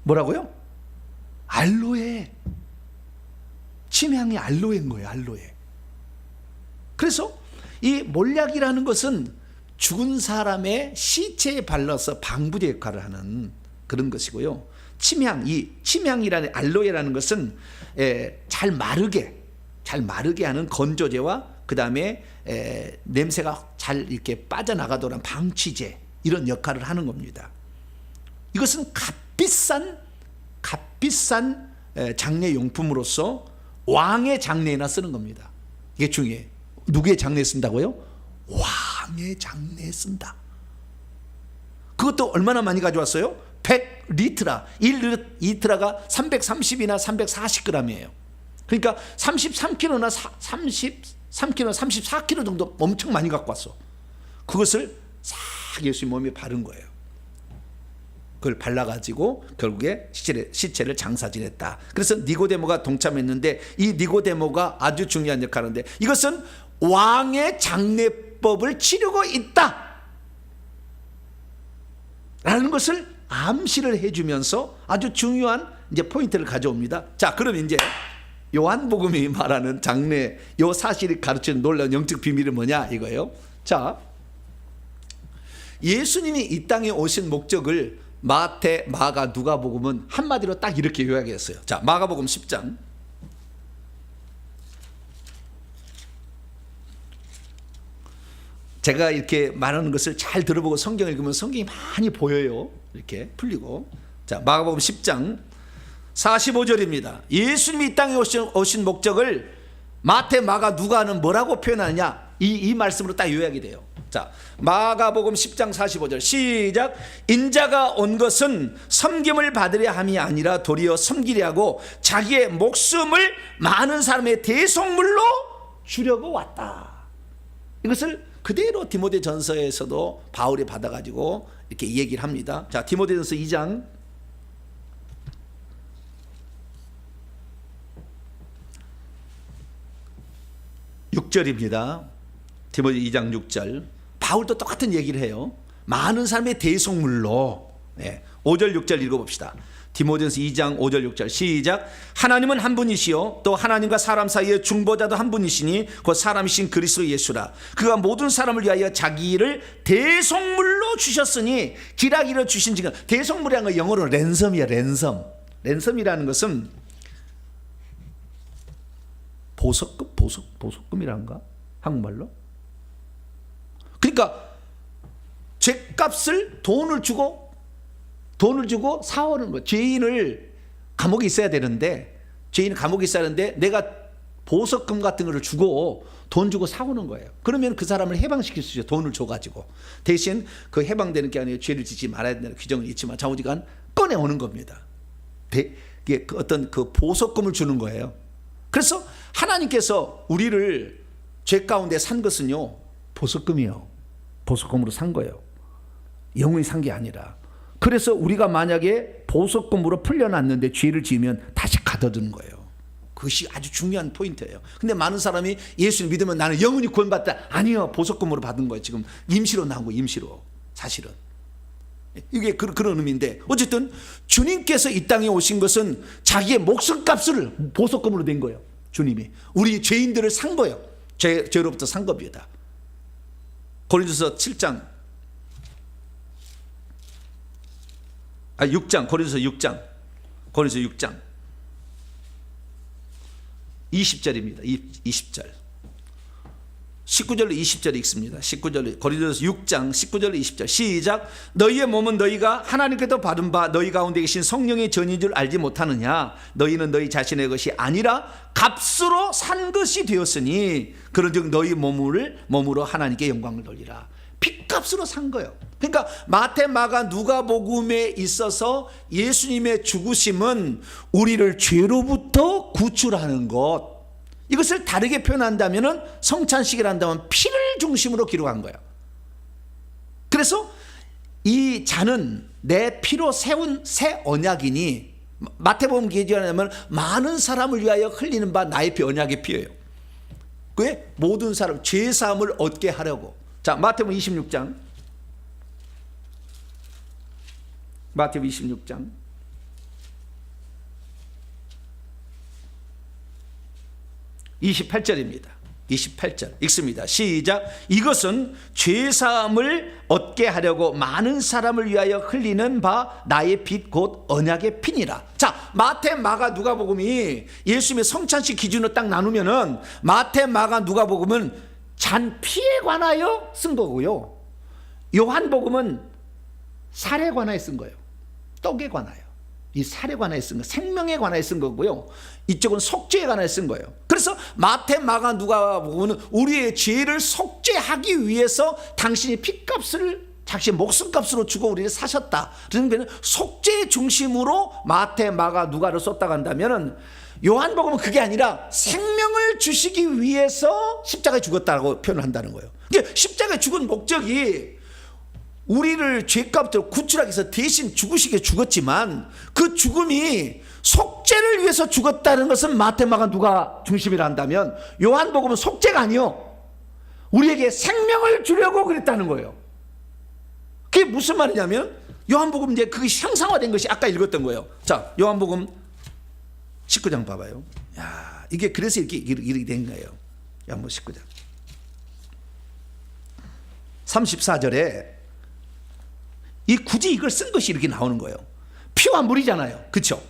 뭐라고요? 알로에. 침향이 알로에인 거예요. 알로에. 그래서 이 몰약이라는 것은 죽은 사람의 시체에 발라서 방부제 역할을 하는 그런 것이고요. 이 침향이라는 알로에라는 것은 잘 마르게 하는 건조제와 그 다음에 냄새가 잘 이렇게 빠져나가도록 방치제, 이런 역할을 하는 겁니다. 이것은 값비싼 장례용품으로서 왕의 장례에나 쓰는 겁니다. 이게 중요해요. 누구의 장례에 쓴다고요? 왕의 장례에 쓴다. 그것도 얼마나 많이 가져왔어요? 100리트라. 1리트라가 330이나 340g이에요. 그러니까 33kg나 34kg 정도 엄청 많이 갖고 왔어. 그것을 싹 예수님 몸에 바른 거예요. 그걸 발라가지고 결국에 시체를 장사 지냈다. 그래서 니고데모가 동참했는데, 이 니고데모가 아주 중요한 역할을 하는데, 이것은 왕의 장례법을 치르고 있다 라는 것을 암시를 해주면서 아주 중요한 이제 포인트를 가져옵니다. 자, 그럼 이제 요한복음이 말하는 장례, 요 사실이 가르치는 놀라운 영적 비밀은 뭐냐 이거예요. 자, 예수님이 이 땅에 오신 목적을 마태, 마가, 누가복음은 한마디로 딱 이렇게 요약했어요. 자, 마가복음 10장. 제가 이렇게 말하는 것을 잘 들어보고 성경 읽으면 성경이 많이 보여요. 이렇게 풀리고. 자, 마가복음 10장 45절입니다. 예수님이 이 땅에 오신 목적을 마태, 마가, 누가는 뭐라고 표현하느냐? 이 말씀으로 딱 요약이 돼요. 자, 마가복음 10장 45절 시작. 인자가 온 것은 섬김을 받으려 함이 아니라 도리어 섬기려 하고 자기의 목숨을 많은 사람의 대속물로 주려고 왔다. 이것을 그대로 디모데전서에서도 바울이 받아가지고 이렇게 얘기를 합니다. 자, 디모데전서 2장 6절입니다. 디모데 2장 6절. 바울도 똑같은 얘기를 해요. 많은 사람의 대속물로. 5절 6절 읽어봅시다. 디모데전서 2장 5절 6절 시작. 하나님은 한 분이시요 또 하나님과 사람 사이의 중보자도 한 분이시니 곧 사람이신 그리스도 예수라. 그가 모든 사람을 위하여 자기를 대속물로 주셨으니 기라기를 주신 지가. 대속물이라는 건 영어로 랜섬이야. 랜섬이라는 것은 보석금이란가? 한국말로? 그러니까 죄값을 돈을 주고 사오는 거. 죄인을 감옥에 있어야 되는데 내가 보석금 같은 거를 주고 돈 주고 사오는 거예요. 그러면 그 사람을 해방시킬 수 있어요. 돈을 줘가지고. 대신 그 해방되는 게 아니라 죄를 짓지 말아야 된다는 규정은 있지만 자우지간 꺼내오는 겁니다. 이게 어떤 그 보석금을 주는 거예요. 그래서 하나님께서 우리를 죄 가운데 산 것은요, 보석금이요. 보석금으로 산 거예요. 영원히 산 게 아니라. 그래서 우리가 만약에 보석금으로 풀려났는데 죄를 지으면 다시 가둬두는 거예요. 그것이 아주 중요한 포인트예요. 근데 많은 사람이 예수를 믿으면 나는 영원히 구원받다. 아니요, 보석금으로 받은 거예요. 지금 임시로 나온 거예요. 임시로. 사실은 이게 그런 의미인데, 어쨌든 주님께서 이 땅에 오신 것은 자기의 목숨값을 보석금으로 낸 거예요. 주님이 우리 죄인들을 산 거예요. 죄로부터 산 겁니다. 고린도서 7장 6장 고린도서 6장 20절입니다. 20절 19절로 20절 읽습니다. 19절 고린도서 6장 19절로 20절 시작. 너희의 몸은 너희가 하나님께서 받은 바 너희 가운데 계신 성령의 전인 줄 알지 못하느냐. 너희는 너희 자신의 것이 아니라 값으로 산 것이 되었으니 그런즉 너희 몸으로 하나님께 영광을 돌리라. 핏값으로 산 거예요. 그러니까 마태, 마가, 누가복음에 있어서 예수님의 죽으심은 우리를 죄로부터 구출하는 것. 이것을 다르게 표현한다면 성찬식을 한다면 피를 중심으로 기록한 거예요. 그래서 이 잔은 내 피로 세운 새 언약이니, 마태복음 기준하면 많은 사람을 위하여 흘리는 바 나의 피, 언약의 피예요. 왜? 모든 사람 죄 사함을 얻게 하려고. 자, 마태복음 26장 28절입니다. 28절 읽습니다. 시작. 이것은 죄사함을 얻게 하려고 많은 사람을 위하여 흘리는 바 나의 빛 곧 언약의 피니라. 자, 마태, 마가, 누가복음이 예수님의 성찬식 기준으로 딱 나누면은 마태, 마가, 누가복음은 잔 피에 관하여 쓴 거고요. 요한복음은 살에 관하여 쓴 거예요. 떡에 관하여. 이 살에 관하여 쓴 거, 생명에 관하여 쓴 거고요. 이쪽은 속죄에 관하여 쓴 거예요. 그래서 마태, 마가, 누가복음은 우리의 죄를 속죄하기 위해서 당신이 핏값을 자신의 목숨값으로 주고 우리를 사셨다. 그러면 속죄 중심으로 마태, 마가, 누가를 썼다고 한다면 요한복음은 그게 아니라 생명을 주시기 위해서 십자가에 죽었다고 표현을 한다는 거예요. 십자가에 죽은 목적이 우리를 죄값으로 구출하기 위해서 대신 죽으시게 죽었지만 그 죽음이 속죄를 위해서 죽었다는 것은 마태, 마가, 누가 중심이라 한다면 요한복음은 속죄가 아니요, 우리에게 생명을 주려고 그랬다는 거예요. 그게 무슨 말이냐면 요한복음 이제 그게 형상화된 것이 아까 읽었던 거예요. 자, 요한복음 19장 봐봐요. 야, 이게 그래서 이렇게 된 거예요. 요한복음 19장 34절에 굳이 이걸 쓴 것이 이렇게 나오는 거예요. 피와 물이잖아요. 그렇죠?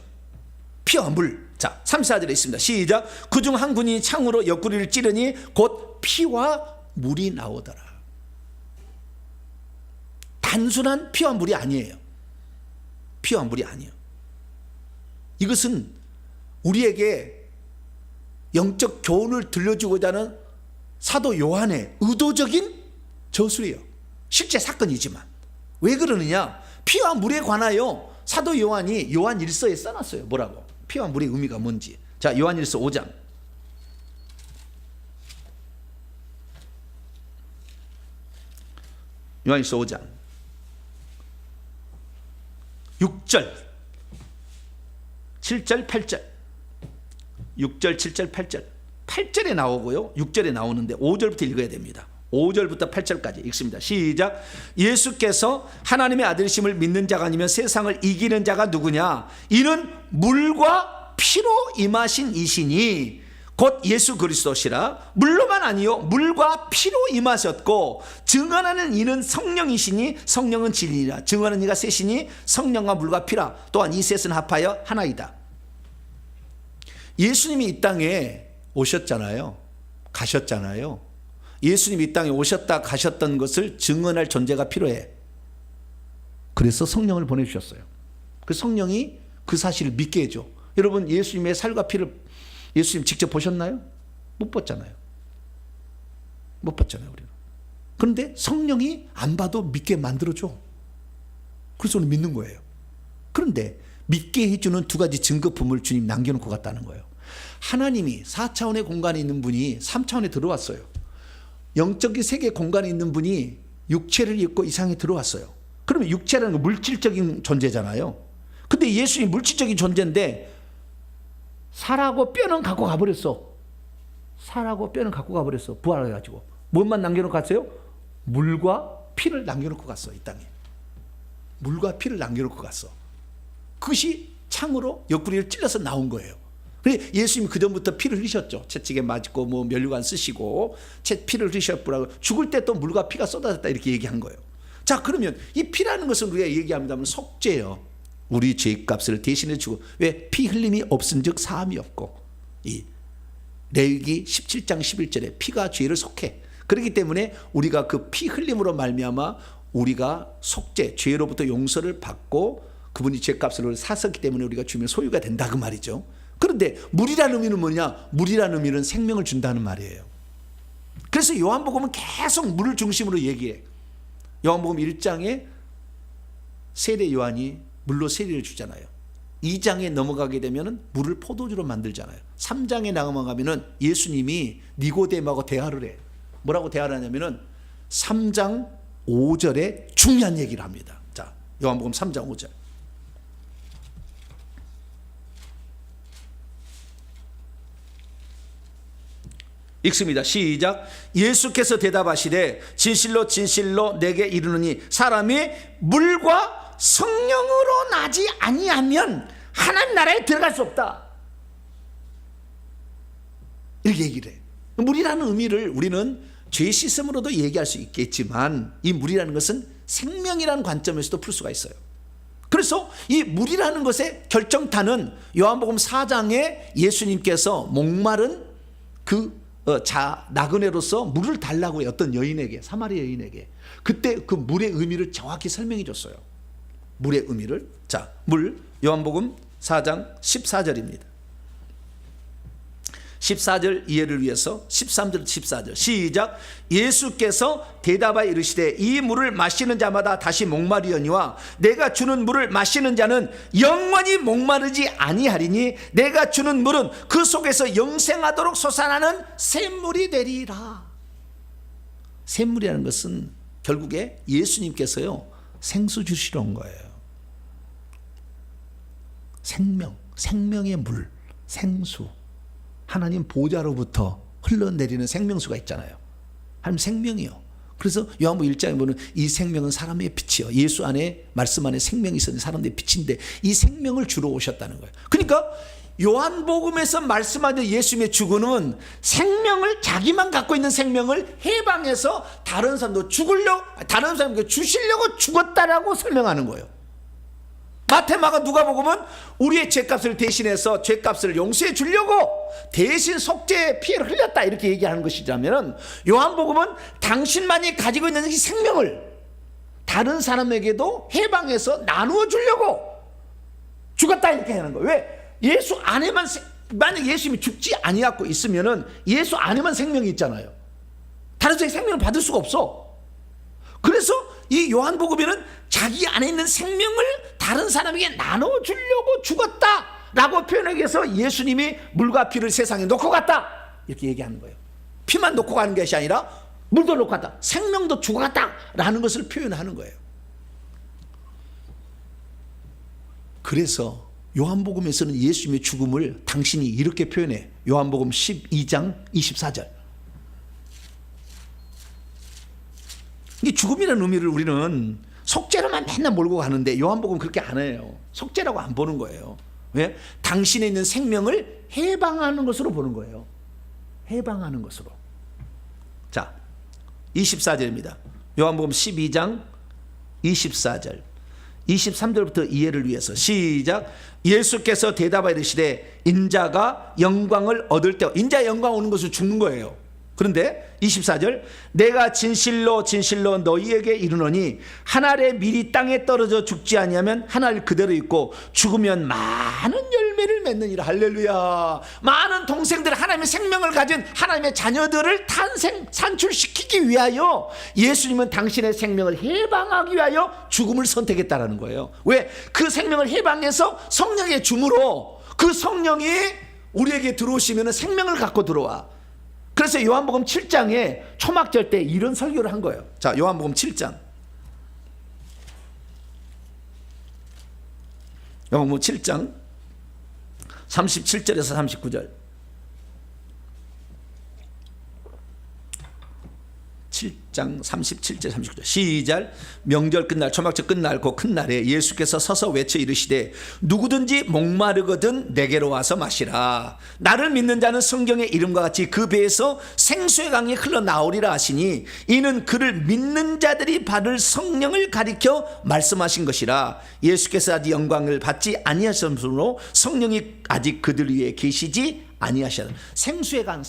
피와 물. 자, 34절에 있습니다. 시작. 그중 한 군인이 창으로 옆구리를 찌르니 곧 피와 물이 나오더라. 단순한 피와 물이 아니에요. 피와 물이 아니에요. 이것은 우리에게 영적 교훈을 들려주고자 하는 사도 요한의 의도적인 저술이에요. 실제 사건이지만. 왜 그러느냐? 피와 물에 관하여 사도 요한이 요한 1서에 써놨어요. 뭐라고? 피와 물의 의미가 뭔지. 자, 요한 1서 5장. 요한 1서 5장 6절 7절 8절 6절 7절 8절 8절에 나오고요 6절에 나오는데 5절부터 읽어야 됩니다. 5절부터 8절까지 읽습니다. 시작. 예수께서 하나님의 아들이심을 믿는 자가 아니면 세상을 이기는 자가 누구냐? 이는 물과 피로 임하신 이시니 곧 예수 그리스도시라. 물로만 아니요 물과 피로 임하셨고 증언하는 이는 성령이시니 성령은 진리니라. 증언하는 이가 셋이니 성령과 물과 피라. 또한 이 셋은 합하여 하나이다. 예수님이 이 땅에 오셨잖아요. 가셨잖아요. 예수님이 이 땅에 오셨다 가셨던 것을 증언할 존재가 필요해. 그래서 성령을 보내주셨어요. 그 성령이 그 사실을 믿게 해줘. 여러분 예수님의 살과 피를 예수님 직접 보셨나요? 못 봤잖아요. 못 봤잖아요 우리는. 그런데 성령이 안 봐도 믿게 만들어줘. 그래서 우리는 믿는 거예요. 그런데 믿게 해주는 두 가지 증거품을 주님 남겨놓고 갔다는 거예요. 하나님이 4차원의 공간에 있는 분이 3차원에 들어왔어요. 영적인 세계 공간에 있는 분이 육체를 입고 이 세상에 들어왔어요. 그러면 육체라는 건 물질적인 존재잖아요. 근데 예수님이 물질적인 존재인데 살하고 뼈는 갖고 가버렸어. 살하고 뼈는 갖고 가버렸어. 부활해가지고. 뭔만 남겨놓고 갔어요? 물과 피를 남겨놓고 갔어. 이 땅에. 물과 피를 남겨놓고 갔어. 그것이 창으로 옆구리를 찔러서 나온 거예요. 그래 예수님이 그전부터 피를 흘리셨죠. 채찍에 맞고 뭐 면류관 쓰시고 피를 흘리셨더라고. 죽을 때 또 물과 피가 쏟아졌다 이렇게 얘기한 거예요. 자 그러면 이 피라는 것은 우리가 얘기합니다만 속죄예요. 우리 죄값을 대신해 주고. 왜? 피 흘림이 없은즉 사함이 없고. 이 레위기 17장 11절에 피가 죄를 속해. 그렇기 때문에 우리가 그 피 흘림으로 말미암아 우리가 속죄, 죄로부터 용서를 받고 그분이 죄값을 사셨기 때문에 우리가 주면 소유가 된다 그 말이죠. 그런데 물이라는 의미는 뭐냐? 물이라는 의미는 생명을 준다는 말이에요. 그래서 요한복음은 계속 물을 중심으로 얘기해. 요한복음 1장에 세례 요한이 물로 세례를 주잖아요. 2장에 넘어가게 되면 물을 포도주로 만들잖아요. 3장에 넘어가면 예수님이 니고데모하고 대화를 해. 뭐라고 대화를 하냐면 3장 5절에 중요한 얘기를 합니다. 자, 요한복음 3장 5절. 읽습니다. 시작. 예수께서 대답하시되 진실로 진실로 내게 이르노니 사람이 물과 성령으로 나지 아니하면 하나님 나라에 들어갈 수 없다. 이렇게 얘기를 해. 물이라는 의미를 우리는 죄 씻음으로도 얘기할 수 있겠지만 이 물이라는 것은 생명이라는 관점에서도 풀 수가 있어요. 그래서 이 물이라는 것의 결정타는 요한복음 4장에 예수님께서 목마른 그 나그네로서 물을 달라고 해. 어떤 여인에게, 사마리아 여인에게. 그때 그 물의 의미를 정확히 설명해 줬어요. 물의 의미를. 자, 물 요한복음 4장 14절입니다. 14절 이해를 위해서 13절 14절 시작. 예수께서 대답하여 이르시되 이 물을 마시는 자마다 다시 목마르려니와 내가 주는 물을 마시는 자는 영원히 목마르지 아니하리니 내가 주는 물은 그 속에서 영생하도록 솟아나는 샘물이 되리라. 샘물이라는 것은 결국에 예수님께서요 생수 주시러 온 거예요. 생명의 물, 생수. 하나님 보좌로부터 흘러내리는 생명수가 있잖아요. 하나님 생명이요. 그래서 요한복음 1장에 보면 이 생명은 사람의 빛이요. 예수 안에 말씀 안에 생명이 있었는데 사람들의 빛인데 이 생명을 주러 오셨다는 거예요. 그러니까 요한복음에서 말씀하는 예수님의 죽음은 생명을 자기만 갖고 있는 생명을 해방해서 다른 사람도 다른 사람에게 주시려고 죽었다라고 설명하는 거예요. 마태마가 누가복음은 우리의 죄값을 대신해서 죄값을 용서해 주려고 대신 속죄의 피해를 흘렸다 이렇게 얘기하는 것이라면 요한복음은 당신만이 가지고 있는 이 생명을 다른 사람에게도 해방해서 나누어 주려고 죽었다 이렇게 하는 거예요. 왜? 예수 안에만 만약 예수님이 죽지 아니하고 있으면은 예수 안에만 생명이 있잖아요. 다른 사람이 생명을 받을 수가 없어. 그래서 이 요한복음에는 자기 안에 있는 생명을 다른 사람에게 나눠주려고 죽었다라고 표현하기 위해서 예수님이 물과 피를 세상에 놓고 갔다 이렇게 얘기하는 거예요. 피만 놓고 가는 것이 아니라 물도 놓고 갔다, 생명도 주고 갔다라는 것을 표현하는 거예요. 그래서 요한복음에서는 예수님의 죽음을 당신이 이렇게 표현해. 요한복음 12장 24절. 이 죽음이라는 의미를 우리는 속죄로만 맨날 몰고 가는데 요한복음은 그렇게 안 해요. 속죄라고 안 보는 거예요. 왜? 당신에 있는 생명을 해방하는 것으로 보는 거예요. 해방하는 것으로. 자, 24절입니다. 요한복음 12장 24절. 23절부터 이해를 위해서 시작. 예수께서 대답하여 이르시되 인자가 영광을 얻을 때, 인자 영광 오는 것은 죽는 거예요. 그런데 24절, 내가 진실로 진실로 너희에게 이르노니 한 알의 밀이 땅에 떨어져 죽지 아니하면 한 알 그대로 있고 죽으면 많은 열매를 맺느니라. 할렐루야. 많은 동생들, 하나님의 생명을 가진 하나님의 자녀들을 산출시키기 위하여 예수님은 당신의 생명을 해방하기 위하여 죽음을 선택했다라는 거예요. 왜? 그 생명을 해방해서 성령의 줌으로 그 성령이 우리에게 들어오시면 생명을 갖고 들어와. 그래서 요한복음 7장에 초막절 때 이런 설교를 한 거예요. 자, 요한복음 7장. 요한복음 7장 37절에서 39절. 7장 37절 39절 시작. 명절 끝날, 초막절 끝날 그 큰 날에 예수께서 서서 외쳐 이르시되 누구든지 목마르거든 내게로 와서 마시라. 나를 믿는 자는 성경의 이름과 같이 그 배에서 생수의 강이 흘러나오리라 하시니 이는 그를 믿는 자들이 받을 성령을 가리켜 말씀하신 것이라. 예수께서 아직 영광을 받지 아니하셨으므로 성령이 아직 그들 위에 계시지 아니하셨다. 생수의 강,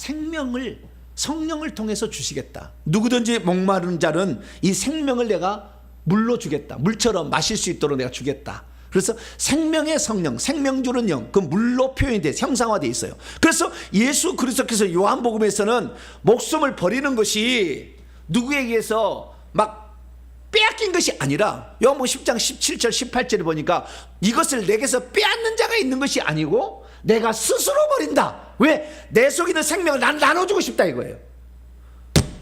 성령을 통해서 주시겠다. 누구든지 목마른 자는 이 생명을 내가 물로 주겠다. 물처럼 마실 수 있도록 내가 주겠다. 그래서 생명의 성령, 생명 주는 영, 그 물로 표현이 돼, 형상화되어 있어요. 그래서 예수 그리스도께서 요한복음에서는 목숨을 버리는 것이 누구에게서 막 빼앗긴 것이 아니라 요한복음 10장 17절 18절에 보니까 이것을 내게서 빼앗는 자가 있는 것이 아니고 내가 스스로 버린다. 왜? 내 속에 있는 생명을 난 나눠주고 싶다 이거예요.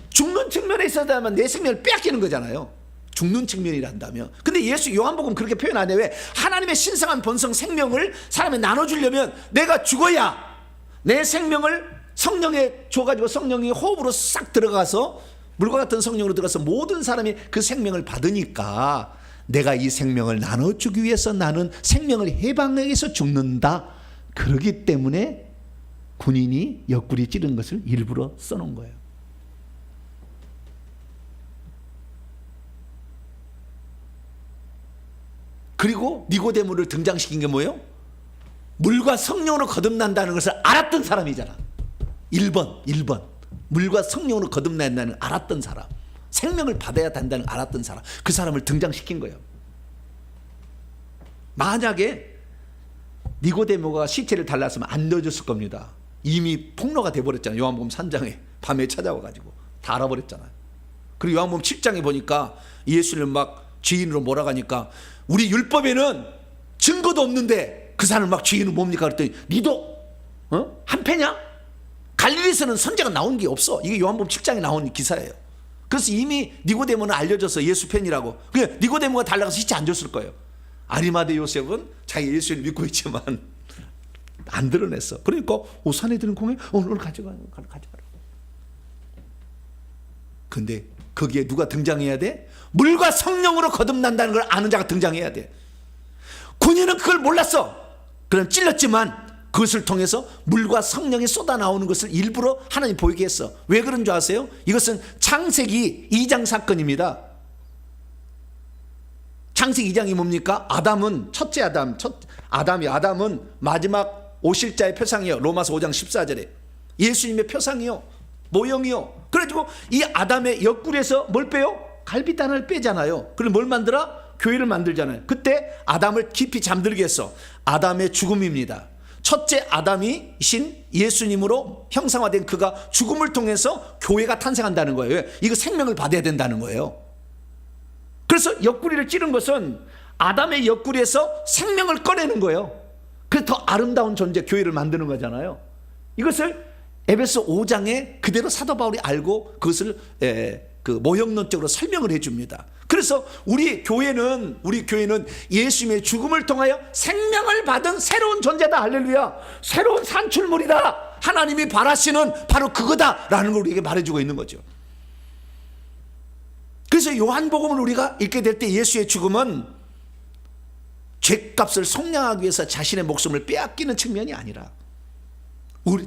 죽는 측면에 있어야만 내 생명을 빼앗기는 거잖아요. 죽는 측면이란다면. 근데 예수 요한복음 그렇게 표현 안 해. 왜? 하나님의 신성한 본성 생명을 사람에 나눠주려면 내가 죽어야 내 생명을 성령에 줘가지고 성령이 호흡으로 싹 들어가서 물과 같은 성령으로 들어가서 모든 사람이 그 생명을 받으니까 내가 이 생명을 나눠주기 위해서 나는 생명을 해방하기 위해서 죽는다. 그렇기 때문에 군인이 옆구리 찌른 것을 일부러 써놓은 거예요. 그리고 니고데모를 등장시킨 게 뭐예요? 물과 성령으로 거듭난다는 것을 알았던 사람이잖아. 1번 물과 성령으로 거듭난다는 알았던 사람, 생명을 받아야 된다는 알았던 사람, 그 사람을 등장시킨 거예요. 만약에 니고데모가 시체를 달랐으면 안 넣어줬을 겁니다. 이미 폭로가 돼버렸잖아요. 요한복음 3장에 밤에 찾아와가지고 다 알아버렸잖아요. 그리고 요한복음 7장에 보니까 예수를 막 죄인으로 몰아가니까 우리 율법에는 증거도 없는데 그 사람을 막 죄인은 뭡니까 그랬더니 니도 한패냐? 갈릴리에서는 선지자가 나온 게 없어. 이게 요한복음 7장에 나온 기사예요. 그래서 이미 니고데모는 알려져서 예수 팬이라고. 그냥 니고데모가 달라가서 시체 안 줬을 거예요. 아리마대 요셉은 자기 예수를 믿고 있지만 안 드러냈어. 그러니까 산에 드는 공에 오늘 가져가라. 근데 거기에 누가 등장해야 돼? 물과 성령으로 거듭난다는 걸 아는 자가 등장해야 돼. 군인은 그걸 몰랐어. 그럼 찔렀지만 그것을 통해서 물과 성령이 쏟아나오는 것을 일부러 하나님 보이게 했어. 왜 그런 줄 아세요? 이것은 창세기 2장 사건입니다. 창세기 2장이 뭡니까? 아담은 첫째 아담은 마지막 오실자의 표상이요. 로마서 5장 14절에 예수님의 표상이요, 모형이요. 그래가지고 이 아담의 옆구리에서 뭘 빼요? 갈비단을 빼잖아요. 그럼 뭘 만들어? 교회를 만들잖아요. 그때 아담을 깊이 잠들게 했어. 아담의 죽음입니다. 첫째 아담이신 예수님으로 형상화된 그가 죽음을 통해서 교회가 탄생한다는 거예요. 이거 생명을 받아야 된다는 거예요. 그래서 옆구리를 찌른 것은 아담의 옆구리에서 생명을 꺼내는 거예요. 그래서 더 아름다운 존재, 교회를 만드는 거잖아요. 이것을 에베소 5장에 그대로 사도 바울이 알고 그것을 그 모형론적으로 설명을 해줍니다. 그래서 우리 교회는 예수님의 죽음을 통하여 생명을 받은 새로운 존재다. 할렐루야. 새로운 산출물이다. 하나님이 바라시는 바로 그거다라는 걸 우리에게 말해주고 있는 거죠. 그래서 요한복음을 우리가 읽게 될 때 예수의 죽음은 죄값을 속량하기 위해서 자신의 목숨을 빼앗기는 측면이 아니라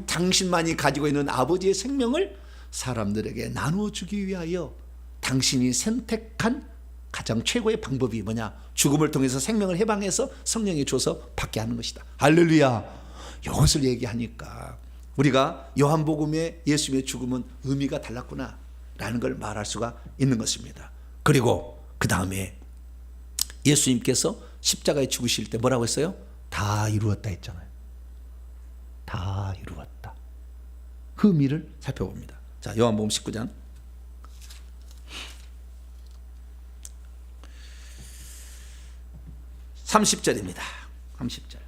당신만이 가지고 있는 아버지의 생명을 사람들에게 나눠주기 위하여 당신이 선택한 가장 최고의 방법이 뭐냐? 죽음을 통해서 생명을 해방해서 성령이 줘서 받게 하는 것이다. 할렐루야. 이것을 얘기하니까 우리가 요한복음의 예수님의 죽음은 의미가 달랐구나 라는 걸 말할 수가 있는 것입니다. 그리고 그 다음에 예수님께서 십자가에 죽으실 때 뭐라고 했어요? 다 이루었다 했잖아요. 다 이루었다. 그 의미를 살펴봅니다. 자, 요한복음 19장 30절입니다. 30절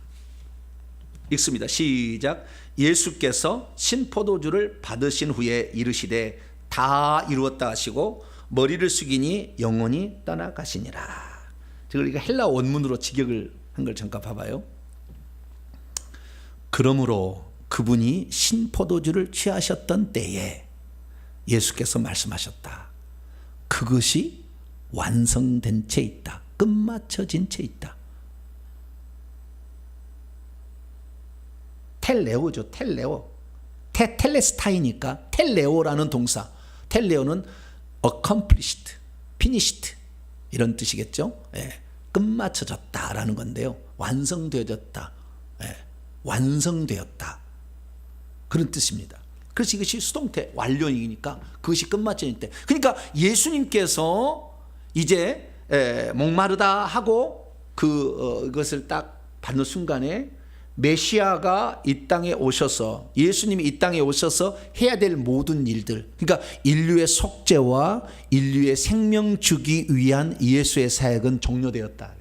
읽습니다. 시작. 예수께서 신포도주를 받으신 후에 이르시되 다 이루었다 하시고 머리를 숙이니 영원히 떠나가시니라. 우리가 헬라 원문으로 직역을 한 걸 잠깐 봐봐요. 그러므로 그분이 신포도주를 취하셨던 때에 예수께서 말씀하셨다. 그것이 완성된 채 있다. 끝마쳐진 채 있다. 텔레오죠. 텔레오. 텔레스타이니까 텔레오라는 동사. 텔레오는 accomplished, finished 이런 뜻이겠죠. 예, 끝마쳐졌다라는 건데요. 완성되어졌다. 예, 완성되었다. 그런 뜻입니다. 그래서 이것이 수동태 완료이니까 그것이 끝마쳐질 때. 그러니까 예수님께서 이제 목마르다 하고 그것을 딱 받는 순간에 메시아가 이 땅에 오셔서 예수님이 이 땅에 오셔서 해야 될 모든 일들, 그러니까 인류의 속죄와 인류의 생명 주기 위한 예수의 사역은 종료되었다.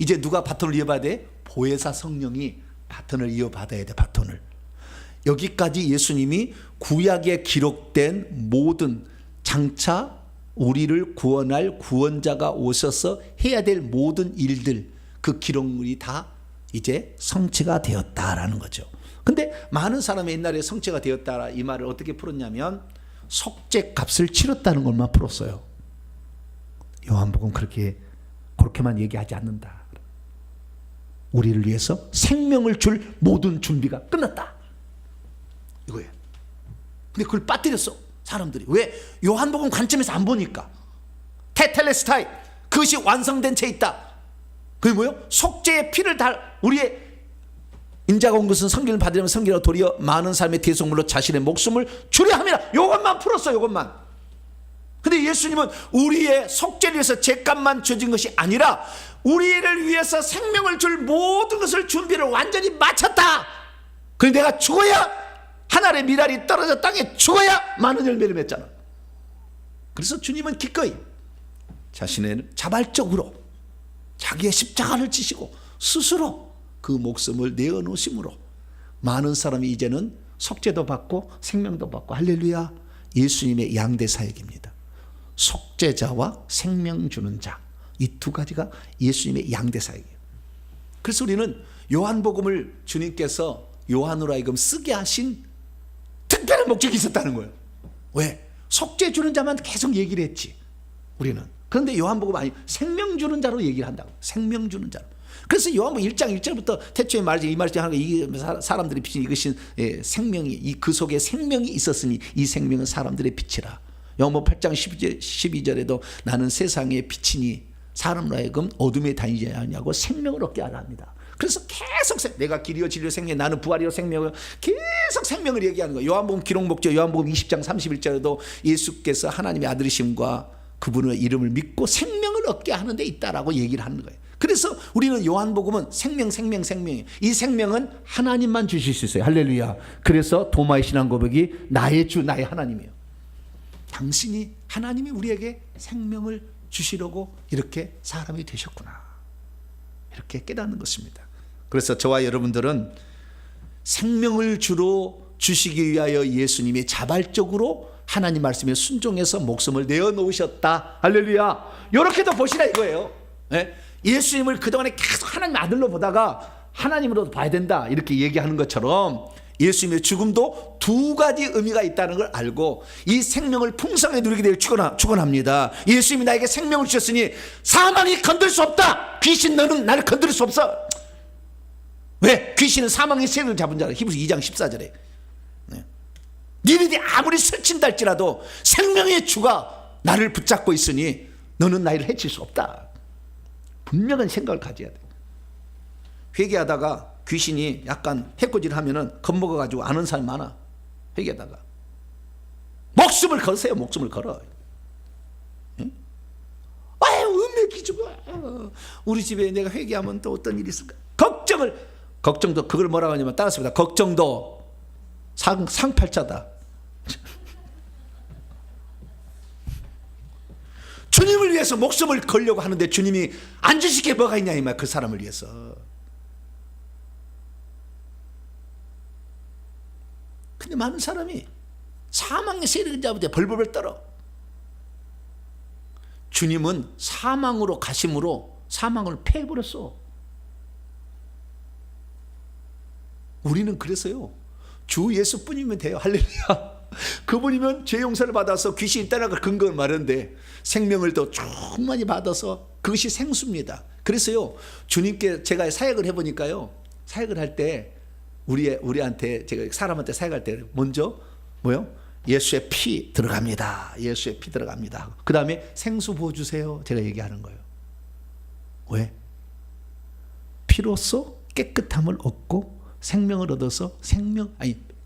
이제 누가 바톤을 이어받아야 돼? 보혜사 성령이 바톤을 이어받아야 돼. 바톤을. 여기까지 예수님이 구약에 기록된 모든 장차 우리를 구원할 구원자가 오셔서 해야 될 모든 일들, 그 기록물이 다 이제 성취가 되었다라는 거죠. 근데 많은 사람이 옛날에 성취가 되었다 이 말을 어떻게 풀었냐면 속죄 값을 치렀다는 것만 풀었어요. 요한복음 그렇게만 얘기하지 않는다. 우리를 위해서 생명을 줄 모든 준비가 끝났다. 이거예요. 근데 그걸 빠뜨렸어 사람들이. 왜? 요한복음 관점에서 안 보니까. 테텔레스타이, 그것이 완성된 채 있다. 그게 뭐예요? 속죄의 피를 우리의 인자가 온 것은 성기를 받으려면 성기라고 도리어 많은 사람의 대속물로 자신의 목숨을 주려 함이라. 이것만 풀었어요. 이것만. 근데 예수님은 우리의 속죄를 위해서 죄값만 줘진 것이 아니라 우리를 위해서 생명을 줄 모든 것을 준비를 완전히 마쳤다. 그런데 내가 죽어야 하늘의 미랄이 떨어져 땅에 죽어야 많은 열매를 맺잖아. 그래서 주님은 기꺼이 자신의 자발적으로 자기의 십자가를 지시고 스스로 그 목숨을 내어놓으심으로 많은 사람이 이제는 속죄도 받고 생명도 받고. 할렐루야. 예수님의 양대 사역입니다. 속죄자와 생명 주는 자, 이 두 가지가 예수님의 양대 사역이에요. 그래서 우리는 요한복음을 주님께서 요한으로 하여금 쓰게 하신 특별한 목적이 있었다는 거예요. 왜? 속죄 주는 자만 계속 얘기를 했지 우리는. 그런데 요한복음 아니, 생명 주는 자로 얘기를 한다고. 생명 주는 자로. 그래서 요한복음 1장 1절부터 태초에 말이지 이 말씀 하는 거, 이 사람들의 빛이 이것이 생명이, 그 속에 생명이 있었으니 이 생명은 사람들의 빛이라. 요한복음 8장 12절에도 나는 세상의 빛이니 사람으로 하여금 어둠에 다니지 않냐고 생명을 얻게 하려 합니다. 그래서 계속 내가 길이요 진리요 생명, 나는 부활이요 생명이요, 계속 생명을 얘기하는 거예요. 요한복음 기록 목적 요한복음 20장 31절에도 예수께서 하나님의 아들이심과 그분의 이름을 믿고 생명을 얻게 하는 데 있다라고 얘기를 하는 거예요. 그래서 우리는 요한복음은 생명이에요. 이 생명은 하나님만 주실 수 있어요. 할렐루야. 그래서 도마의 신앙 고백이 나의 주 나의 하나님이에요. 당신이 하나님이 우리에게 생명을 주시려고 이렇게 사람이 되셨구나, 이렇게 깨닫는 것입니다. 그래서 저와 여러분들은 생명을 주시기 위하여 예수님이 자발적으로 하나님 말씀에 순종해서 목숨을 내어놓으셨다. 할렐루야. 이렇게도 보시라 이거예요. 예수님을 그동안에 계속 하나님 아들로 보다가 하나님으로 봐야 된다, 이렇게 얘기하는 것처럼 예수님의 죽음도 두 가지 의미가 있다는 걸 알고 이 생명을 풍성하게 누리게 되길 축원합니다. 예수님이 나에게 생명을 주셨으니 사망이 건들 수 없다. 귀신 너는 나를 건드릴 수 없어. 왜? 귀신은 사망의 세력을 잡은 자라. 히브리서 2장 14절에 니네들이 아무리 설친다 할지라도 생명의 주가 나를 붙잡고 있으니 너는 나를 해칠 수 없다. 분명한 생각을 가져야 돼. 회개하다가 귀신이 약간 해코지를 하면은 겁먹어가지고 아는 사람 많아. 회개하다가 목숨을 걸으세요. 목숨을 걸어. 응? 아유, 은혜 기주고 우리 집에 내가 회개하면 또 어떤 일이 있을까? 걱정도 그걸 뭐라고 하냐면 따랐습니다. 걱정도 상팔자다. 주님을 위해서 목숨을 걸려고 하는데 주님이 안 주실 게 뭐가 있냐 이 말. 그 사람을 위해서. 근데 많은 사람이 사망의 세력을 잡을 때 벌벌 떨어. 주님은 사망으로 가심으로 사망을 패해버렸어. 우리는 그래서요, 주 예수뿐이면 돼요. 할렐루야. 그분이면 죄 용서를 받아서 귀신이 떠나갈 근거를 마련데 생명을 더 충만히 받아서 그것이 생수입니다. 그래서요, 주님께 제가 사역을 해보니까요, 사역을 할 때 우리한테, 제가 사람한테 사역할 때 먼저 뭐요? 예수의 피 들어갑니다. 예수의 피 들어갑니다. 그 다음에 생수 부어주세요. 제가 얘기하는 거예요. 왜? 피로써 깨끗함을 얻고 생명을 얻어서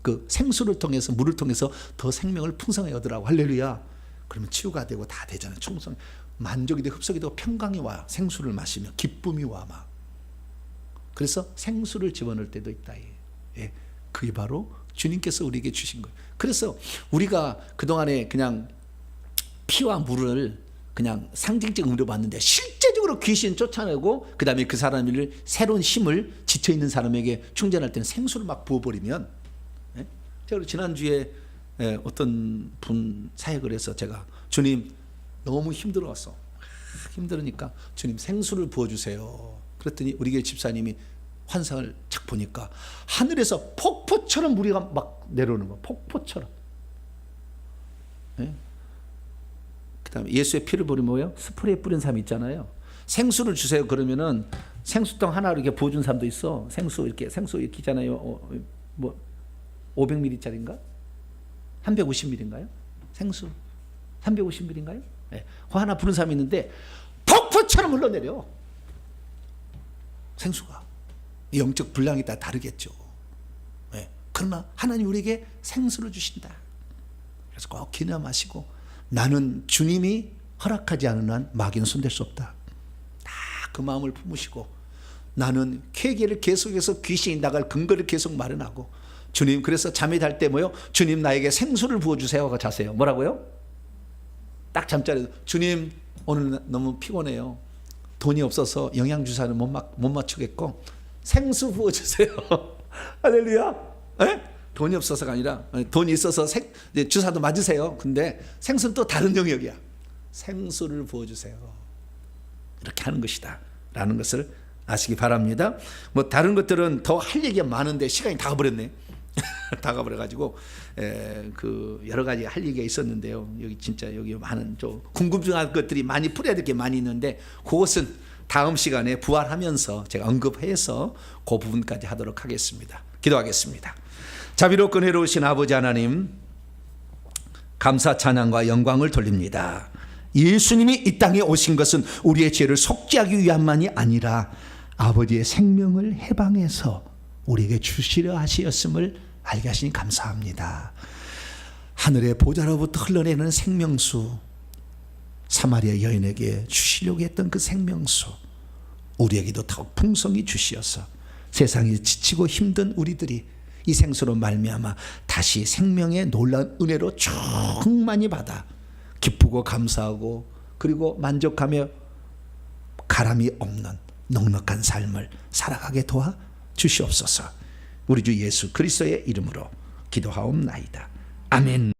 그 생수를 통해서, 물을 통해서 더 생명을 풍성하게 얻으라고. 할렐루야. 그러면 치유가 되고 다 되잖아요. 충성, 만족이 되고 흡속이 되고 평강이 와요. 생수를 마시면 기쁨이 와 막. 그래서 생수를 집어넣을 때도 있다. 예, 그게 바로 주님께서 우리에게 주신 거예요. 그래서 우리가 그동안에 그냥 피와 물을 그냥 상징적 의미로 봤는데 실제적으로 귀신 쫓아내고 그 다음에 그 사람을 새로운 힘을 지쳐있는 사람에게 충전할 때는 생수를 막 부어버리면, 예? 제가 지난주에 어떤 분 사역을 해서 제가 주님 너무 힘들어왔어. 힘들으니까 주님 생수를 부어주세요. 그랬더니 우리 교회 집사님이 환상을 착 보니까 하늘에서 폭포처럼 물이 막 내려오는 거야. 폭포처럼. 예? 그 다음에 예수의 피를 버리면 뭐예요? 스프레이 뿌린 사람 있잖아요. 생수를 주세요. 그러면은 생수통 하나로 이렇게 부어준 사람도 있어. 생수 이렇게 있잖아요. 뭐 500ml짜리인가? 350ml인가요? 생수 350ml인가요? 네. 그 하나 부른 사람이 있는데 폭포처럼 흘러내려. 생수가 영적 분량이 다 다르겠죠. 네. 그러나 하나님 우리에게 생수를 주신다. 그래서 꼭 기념하시고, 나는 주님이 허락하지 않은 한 마귀는 손댈 수 없다. 다 그 마음을 품으시고, 나는 회개를 계속해서 귀신이 나갈 근거를 계속 마련하고, 주님, 그래서 잠이 잘 때 뭐요? 주님 나에게 생수를 부어주세요 하고 자세요. 뭐라고요? 딱 잠자리에서 주님 오늘 너무 피곤해요. 돈이 없어서 영양주사는 못 맞추겠고 생수 부어주세요. 할렐루야. 에? 돈이 없어서가 아니라 돈이 있어서 주사도 맞으세요. 근데 생수는 또 다른 영역이야. 생수를 부어주세요. 이렇게 하는 것이다 라는 것을 아시기 바랍니다. 뭐 다른 것들은 더 할 얘기가 많은데 시간이 다 가버렸네. 다 가버려가지고 그 여러 가지 할 얘기가 있었는데요. 여기 진짜 여기 많은 좀 궁금증한 것들이 많이 풀어야 될 게 많이 있는데 그것은 다음 시간에 부활하면서 제가 언급해서 그 부분까지 하도록 하겠습니다. 기도하겠습니다. 자비롭고 은혜로우신 아버지 하나님, 감사 찬양과 영광을 돌립니다. 예수님이 이 땅에 오신 것은 우리의 죄를 속죄하기 위함만이 아니라 아버지의 생명을 해방해서 우리에게 주시려 하시었음을 알게 하시니 감사합니다. 하늘의 보좌로부터 흘러내는 생명수, 사마리아 여인에게 주시려고 했던 그 생명수, 우리에게도 더욱 풍성히 주시어서 세상에 지치고 힘든 우리들이 이 생수로 말미암아 다시 생명의 놀라운 은혜로 충만히 받아 기쁘고 감사하고 그리고 만족하며 가람이 없는 넉넉한 삶을 살아가게 도와 주시옵소서. 우리 주 예수 그리스도의 이름으로 기도하옵나이다. 아멘.